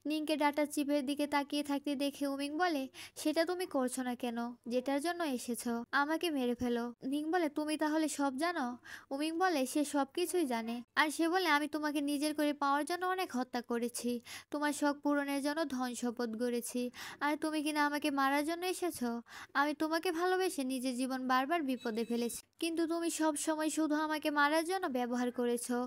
নিংকে ডাটা চিপের দিকে তাকিয়ে থাকতে দেখে উমিং বলে, সেটা তুমি করছো না কেন? যেটার জন্য এসেছো আমাকে মেরে ফেলো। নিং বলে, তুমি তাহলে সব জানো? উমিং বলে, সে সব কিছুই জানে। আর সে বলে, আমি তোমাকে নিজের করে পাওয়ার জন্য অনেক হত্যা করেছি, তোমার শখ পূরণের জন্য ধন সম্পদ গড়েছি, আর তুমি কিনা আমাকে মারার জন্য এসেছো। আমি তোমাকে ভালোবেসে নিজের জীবন বারবার বিপদে ফেলেছি, কিন্তু তুমি সব সময় শুধু আমাকে মারার জন্য ব্যবহার করেছো।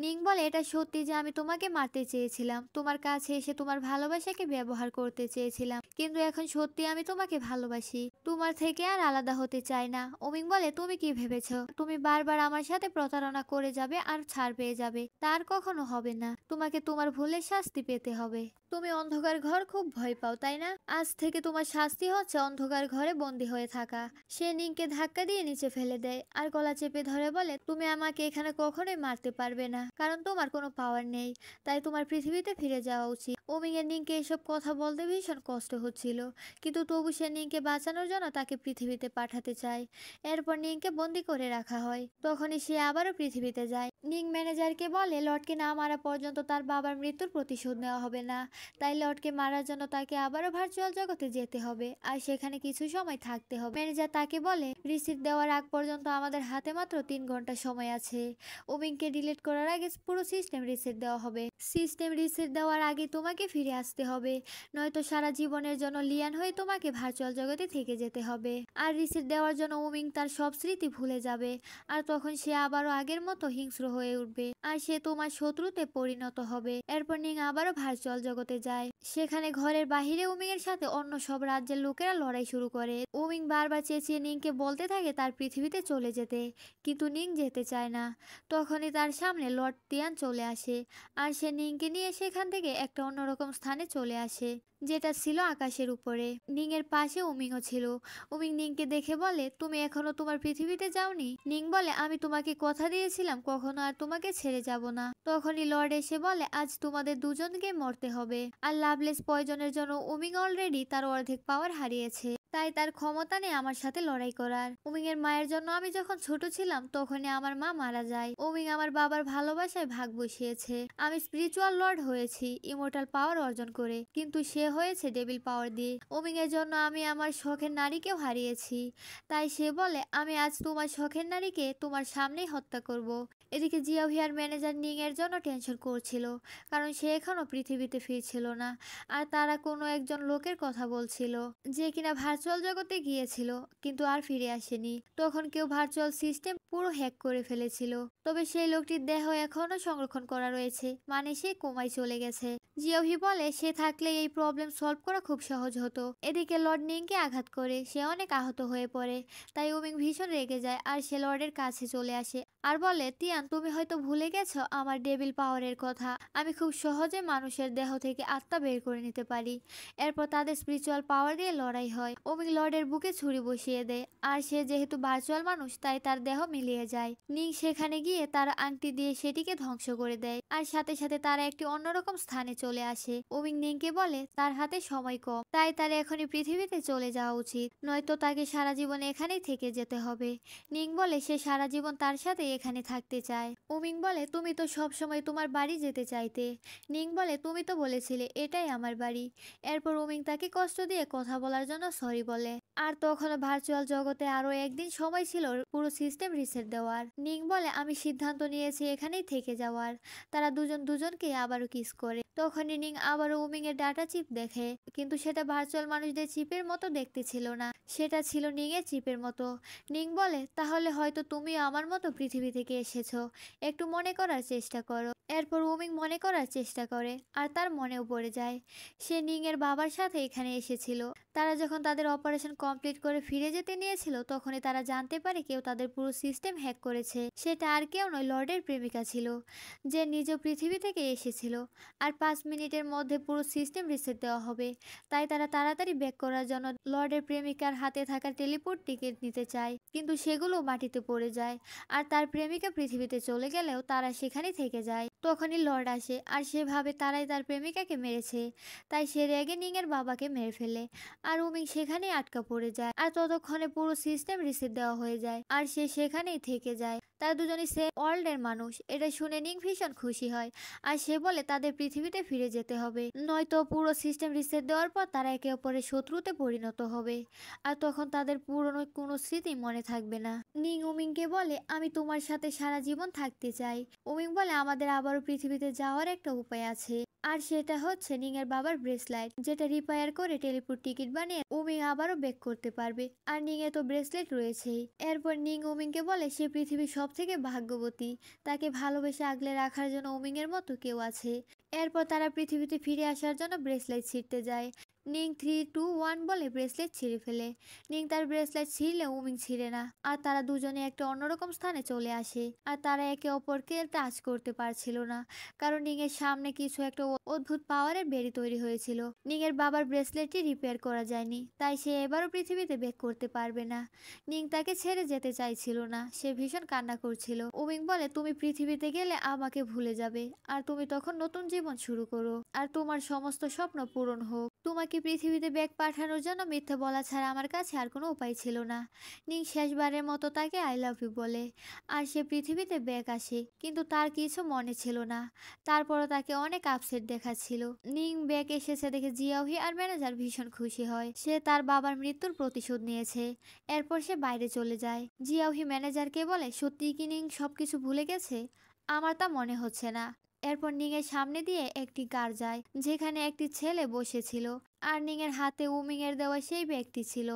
নিং বলে, এটা সত্যি যে আমি তোমাকে মারতে চেয়েছিলাম, তোমার কাছে এসে তোমার ভালোবাসাকে ব্যবহার করতে চেয়েছিলাম, কিন্তু এখন সত্যি আমি তোমাকে ভালোবাসি, তোমার থেকে আর আলাদা হতে চাই না। উমিং বলে, তুমি কি ভেবেছো তুমি বারবার আমার সাথে প্রতারণা করে যাবে আর ছাড় পেয়ে যাবে? তার কখনো হবে না। তোমাকে তোমার ভুলের শাস্তি পেতে হবে। তুমি অন্ধকার ঘর খুব ভয় পাও, তাই না? আজ থেকে তোমার শাস্তি হচ্ছে অন্ধকার ঘরে বন্দি হয়ে থাকা। সে নিংকে ধাক্কা দিয়ে নিচে ফেলে দেয় আর গলা চেপে ধরে বলে, তুমি আমাকে এখানে কখনোই মারতে পারবে না, কারণ তোমার কোনো পাওয়ার নেই। তাই তোমার পৃথিবীতে ফিরে যাওয়া উচিত। ওমিং এর নিংকে এসব কথা বলতে ভীষণ কষ্ট হচ্ছিল, কিন্তু তবু সে নিংকে বাঁচানোর জন্য তাকে পৃথিবীতে পাঠাতে চায়। এরপর নিংকে বন্দি করে রাখা হয়। তখনই সে আবারও পৃথিবীতে যায়। নিং ম্যানেজারকে বলে, লর্ডকে না মারা পর্যন্ত তার বাবার মৃত্যুর প্রতিশোধ নেওয়া হবে না। তাই লর্ডকে মারার জন্য তাকে আবারও ভার্চুয়াল জগতে যেতে হবে আর সেখানে কিছু সময় থাকতে হবে। ম্যানেজার তাকে বলে, রিসিট দেওয়ার আগ পর্যন্ত আমাদের হাতে মাত্র 3 ঘন্টা সময় আছে। ওমিংকে ডিলিট করার আগে পুরো সিস্টেম রিসেট দেওয়া হবে। সিস্টেম রিসেট দেওয়ার আগে তোমাকে ফিরে আসতে হবে, নয়তো সারা জীবনের জন্য লিয়ান হয়ে তোমাকে ভার্চুয়াল জগতে থেকে যেতে হবে। আর রিসেট দেওয়ার জন্য ওমিং তার সব স্মৃতি ভুলে যাবে আর তখন সে আবারও আগের মতো হিংস্র হয়ে উঠবে আর সে তোমার শত্রুতে পরিণত হবে। এরপর নিং আবারও ভার্চুয়াল জগতে যায়। সেখানে ঘরের বাহিরে উমিং এর সাথে অন্য সব রাজ্যের লোকেরা লড়াই শুরু করে। উমিং বারবার চেঁচিয়ে নিংকে বলতে থাকে তার পৃথিবীতে চলে যেতে, কিন্তু নিং যেতে চায় না। তখনই তার সামনে লর্ড তিয়ান চলে আসে আর সে নিংকে নিয়ে সেখান থেকে একটা অন্যরকম স্থানে চলে আসে, যেটা ছিল আকাশের উপরে। নিং এর পাশে উমিংও ছিল। উমিং নিংকে দেখে বলে, তুমি এখনো তোমার পৃথিবীতে যাওনি? নিং বলে, আমি তোমাকে কথা দিয়েছিলাম কখনো আর তোমাকে ছেড়ে যাব না। তখনই লর্ড এসে বলে, আজ তোমাদের দুজনকে মরতে হবে। আর লাভলেস পয়জনের জন্য উমিং অলরেডি তার অর্ধেক পাওয়ার হারিয়েছে, তাই তার ক্ষমতা নেই আমার সাথে লড়াই করার। উমিং এর মায়ের জন্য আমি যখন ছোট ছিলাম তখনই আমার মা মারা যায়। উমিং আমার বাবার ভালোবাসায় ভাগ বসিয়েছে। আমি স্পিরিচুয়াল লর্ড হয়েছি ইমোর্টাল পাওয়ার অর্জন করে, কিন্তু সে হয়েছে ডেভিল পাওয়ার দিয়ে। উমিং এর জন্য আমি আমার শখের নারীকেও হারিয়েছি। তাই সে বলে, আমি আজ তোমার শখের নারীকে তোমার সামনেই হত্যা করব। এদিকে জিয়াভিয়ার ম্যানেজার নিং এর জন্য টেনশন করছিল, কারণ সে এখনো পৃথিবীতে ফিরছিল না আর তারা কোনো একজন লোকের কথা বলছিল যে কিনা ভার্চুয়াল জগতে গিয়েছিল কিন্তু আর ফিরে আসেনি। তখন কেউ ভার্চুয়াল সিস্টেম পুরো হ্যাক করে ফেলেছিল। তবে সেই লোকটির দেহ এখনো সংরক্ষণ করা রয়েছে, মানে সে কোমায় চলে গেছে। জিওহি বলে সে থাকলে এই প্রবলেম সলভ করা খুব সহজ হতো। এদিকে লর্ড নিংকে আঘাত করে সে অনেক আহত হয়ে পড়ে, তাই উমিং ভীষণ রেগে যায় আর সে লর্ডের কাছে চলে আসে আর বলে, তিয়ান তুমি হয়তো ভুলে গেছো আমার ডেভিল পাওয়ারের কথা। আমি খুব সহজে মানুষের দেহ থেকে আত্মা বের করে নিতে পারি। এরপর তাদের স্পিরিচুয়াল পাওয়ার দিয়ে লড়াই হয়। উমিং লর্ডের বুকে ছুরি বসিয়ে দেয় আর সে যেহেতু ভার্চুয়াল মানুষ তাই তার দেহ মিলিয়ে যায়। নিং সেখানে গিয়ে তার আংটি দিয়ে সেটিকে ধ্বংস করে দেয় আর সাথে সাথে তারা একটি অন্যরকম স্থানে চলে আসে। উমিং নিংকে বলে তার হাতে সময় কম, তাই তার এখনই পৃথিবীতে চলে যাওয়া উচিত, নয়তো তাকে সারা জীবন এখানেই থেকে যেতে হবে। নিং বলে সে সারা জীবন তার সাথে এখানে থাকতে চায়। উমিং বলে তুমি তো সবসময় তোমার বাড়ি যেতে চাইতে। নিং বলে তুমি তো বলেছিলে এটাই আমার বাড়ি। এরপর উমিং তাকে কষ্ট দিয়ে কথা বলার জন্য সরি বলে। আর তখনও ভার্চুয়াল জগতে আরো একদিন সময় ছিল পুরো সিস্টেম রিসেট দেওয়ার। নিং বলে আমি সিদ্ধান্ত নিয়েছি এখানেই থেকে যাওয়ার। তারা দুজন দুজনকে আবারও কিস করে। তখনই নিং আবারও উমিং এর ডাটা চিপ দেখে, কিন্তু সেটা ভার্চুয়াল মানুষদের চিপের মতো দেখতে ছিল না, সেটা ছিল নিং এর চিপের মতো। নিং বলে তাহলে হয়তো তুমি আমার মতো পৃথিবী থেকে এসেছো, একটু মনে করার চেষ্টা করো। এরপর উমিং মনে করার চেষ্টা করে আর তার মনেও পড়ে যায় সে নিং এর বাবার সাথে এখানে এসেছিল। তারা যখন তাদের অপারেশন কমপ্লিট করে ফিরে যেতে নিয়েছিল তখনই তারা জানতে পারে কেউ তাদের পুরো সিস্টেম হ্যাক করেছে। সেটা আর কেউ নয়, লর্ডের প্রেমিকা ছিল, যে নিজ পৃথিবী থেকে এসেছিল। আর 5 মিনিটের মধ্যে পুরো সিস্টেম রিসেট দেওয়া হবে, তাই তারা তাড়াতাড়ি ব্যাক করার জন্য লর্ডের প্রেমিকার হাতে থাকা টেলিপোর্ট টিকিট নিতে চায়, কিন্তু সেগুলো মাটিতে পড়ে যায়। আর তার প্রেমিকা পৃথিবীতে চলে গেলেও তারা সেখানেই থেকে যায়। তখনই লর্ড আসে আর সে ভাবে তারাই তার প্রেমিকাকে মেরেছে, তাই সে রেগে নিং এর বাবাকে মেরে ফেলে। আর উমিং সেখানেই আটকা পড়ে যায় আর ততক্ষণে পুরো সিস্টেম রিসেট দেওয়া হয়ে যায় আর সে সেখানেই থেকে যায়। তারা দুজনই সেম ওয়ার্ল্ডের মানুষ। এটা শুনে নিং ভীষণ খুশি হয় আর সে বলে তাদের পৃথিবীতে ফিরে যেতে হবে, নয়তো পুরো সিস্টেম রিসেট দেওয়ার পর তারা একে অপরের শত্রুতে পরিণত হবে আর তখন তাদের পুরনো কোনো স্মৃতি মনে থাকবে না। নিং উমিংকে বলে আমি তোমার সাথে সারা জীবন থাকতে চাই। উমিং বলে আমাদের আবারও পৃথিবীতে যাওয়ার একটা উপায় আছে, আর সেটা হচ্ছে নিং এর বাবার ব্রেসলাইট, যেটা রিপেয়ার করে টেলিপোর্ট টিকিট বানিয়ে উমিং আবারও বেক করতে পারবে। আর নিং এ তো ব্রেসলেট রয়েছেই। এরপর নিং উমিংকে বলে সে পৃথিবীর সব থেকে ভাগ্যবতী, তাকে ভালোবেসে আগলে রাখার জন্য উমিং এর মতো কেউ আছে। এরপর তারা পৃথিবীতে ফিরে আসার জন্য ব্রেসলেট ছিঁড়তে যায়। নিং 3, 2, 1 বলে ব্রেসলেট ছিঁড়ে ফেলে। নিং তার ব্রেসলেট ছিঁড়লে উমিং ছিঁড়ে না আর তারা দুজনে একটা অন্যরকম স্থানে চলে আসে। আর তারা একে অপরকে টাচ করতে পারছিল না, কারণ নিং এর সামনে কিছু একটা অদ্ভুত পাওয়ারের বেরি তৈরি হয়েছিল। নিং এর বাবার ব্রেসলেটটি রিপেয়ার করা যায়নি, তাই সে এবারও পৃথিবীতে বেক করতে পারবে না। নিং তাকে ছেড়ে যেতে চাইছিল না, সে ভীষণ কান্না করছিল। উমিং বলে তুমি পৃথিবীতে গেলে আমাকে ভুলে যাবে আর তুমি তখন নতুন জীবন শুরু করো আর তোমার সমস্ত স্বপ্ন পূরণ হোক। তোমাকে পৃথিবীতে ব্যাগ পাঠানোর জন্য মিথ্যে বলা ছাড়া আমার কাছে আর কোনো উপায় ছিল না। নিং শেষবারের মতো তাকে আই লাভ ইউ বলে আর সে পৃথিবীতে ব্যাগ আসে, কিন্তু তার কিছু মনে ছিল না। তারপরও তাকে অনেক আপসেট দেখাচ্ছিল। নিং ব্যাগ এসেছে দেখে জিয়াওহি আর ম্যানেজার ভীষণ খুশি হয়, সে তার বাবার মৃত্যুর প্রতিশোধ নিয়েছে। এরপর সে বাইরে চলে যায়। জিয়াওহি ম্যানেজারকে বলে সত্যিই কি নিং সবকিছু ভুলে গেছে? আমার তা মনে হচ্ছে না। এরপর নিং এর সামনে দিয়ে একটি কার যায় যেখানে একটি ছেলে বসেছিল আর নিং এর হাতে উমিং এর দেওয়া সেই ব্যক্তি ছিল।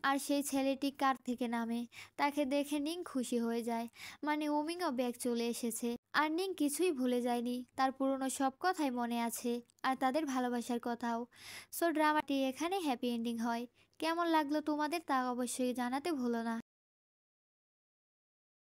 আর সেই ছেলেটি কার থেকে নামে, তাকে দেখে নিং খুশি হয়ে যায়, মানে উমিংও ব্যাগ চলে এসেছে। আর নিং কিছুই ভুলে যায়নি, তার পুরনো সব কথাই মনে আছে আর তাদের ভালোবাসার কথাও। সো ড্রামাটি এখানে হ্যাপি এন্ডিং হয়। কেমন লাগলো তোমাদের তা অবশ্যই জানাতে ভুলো না।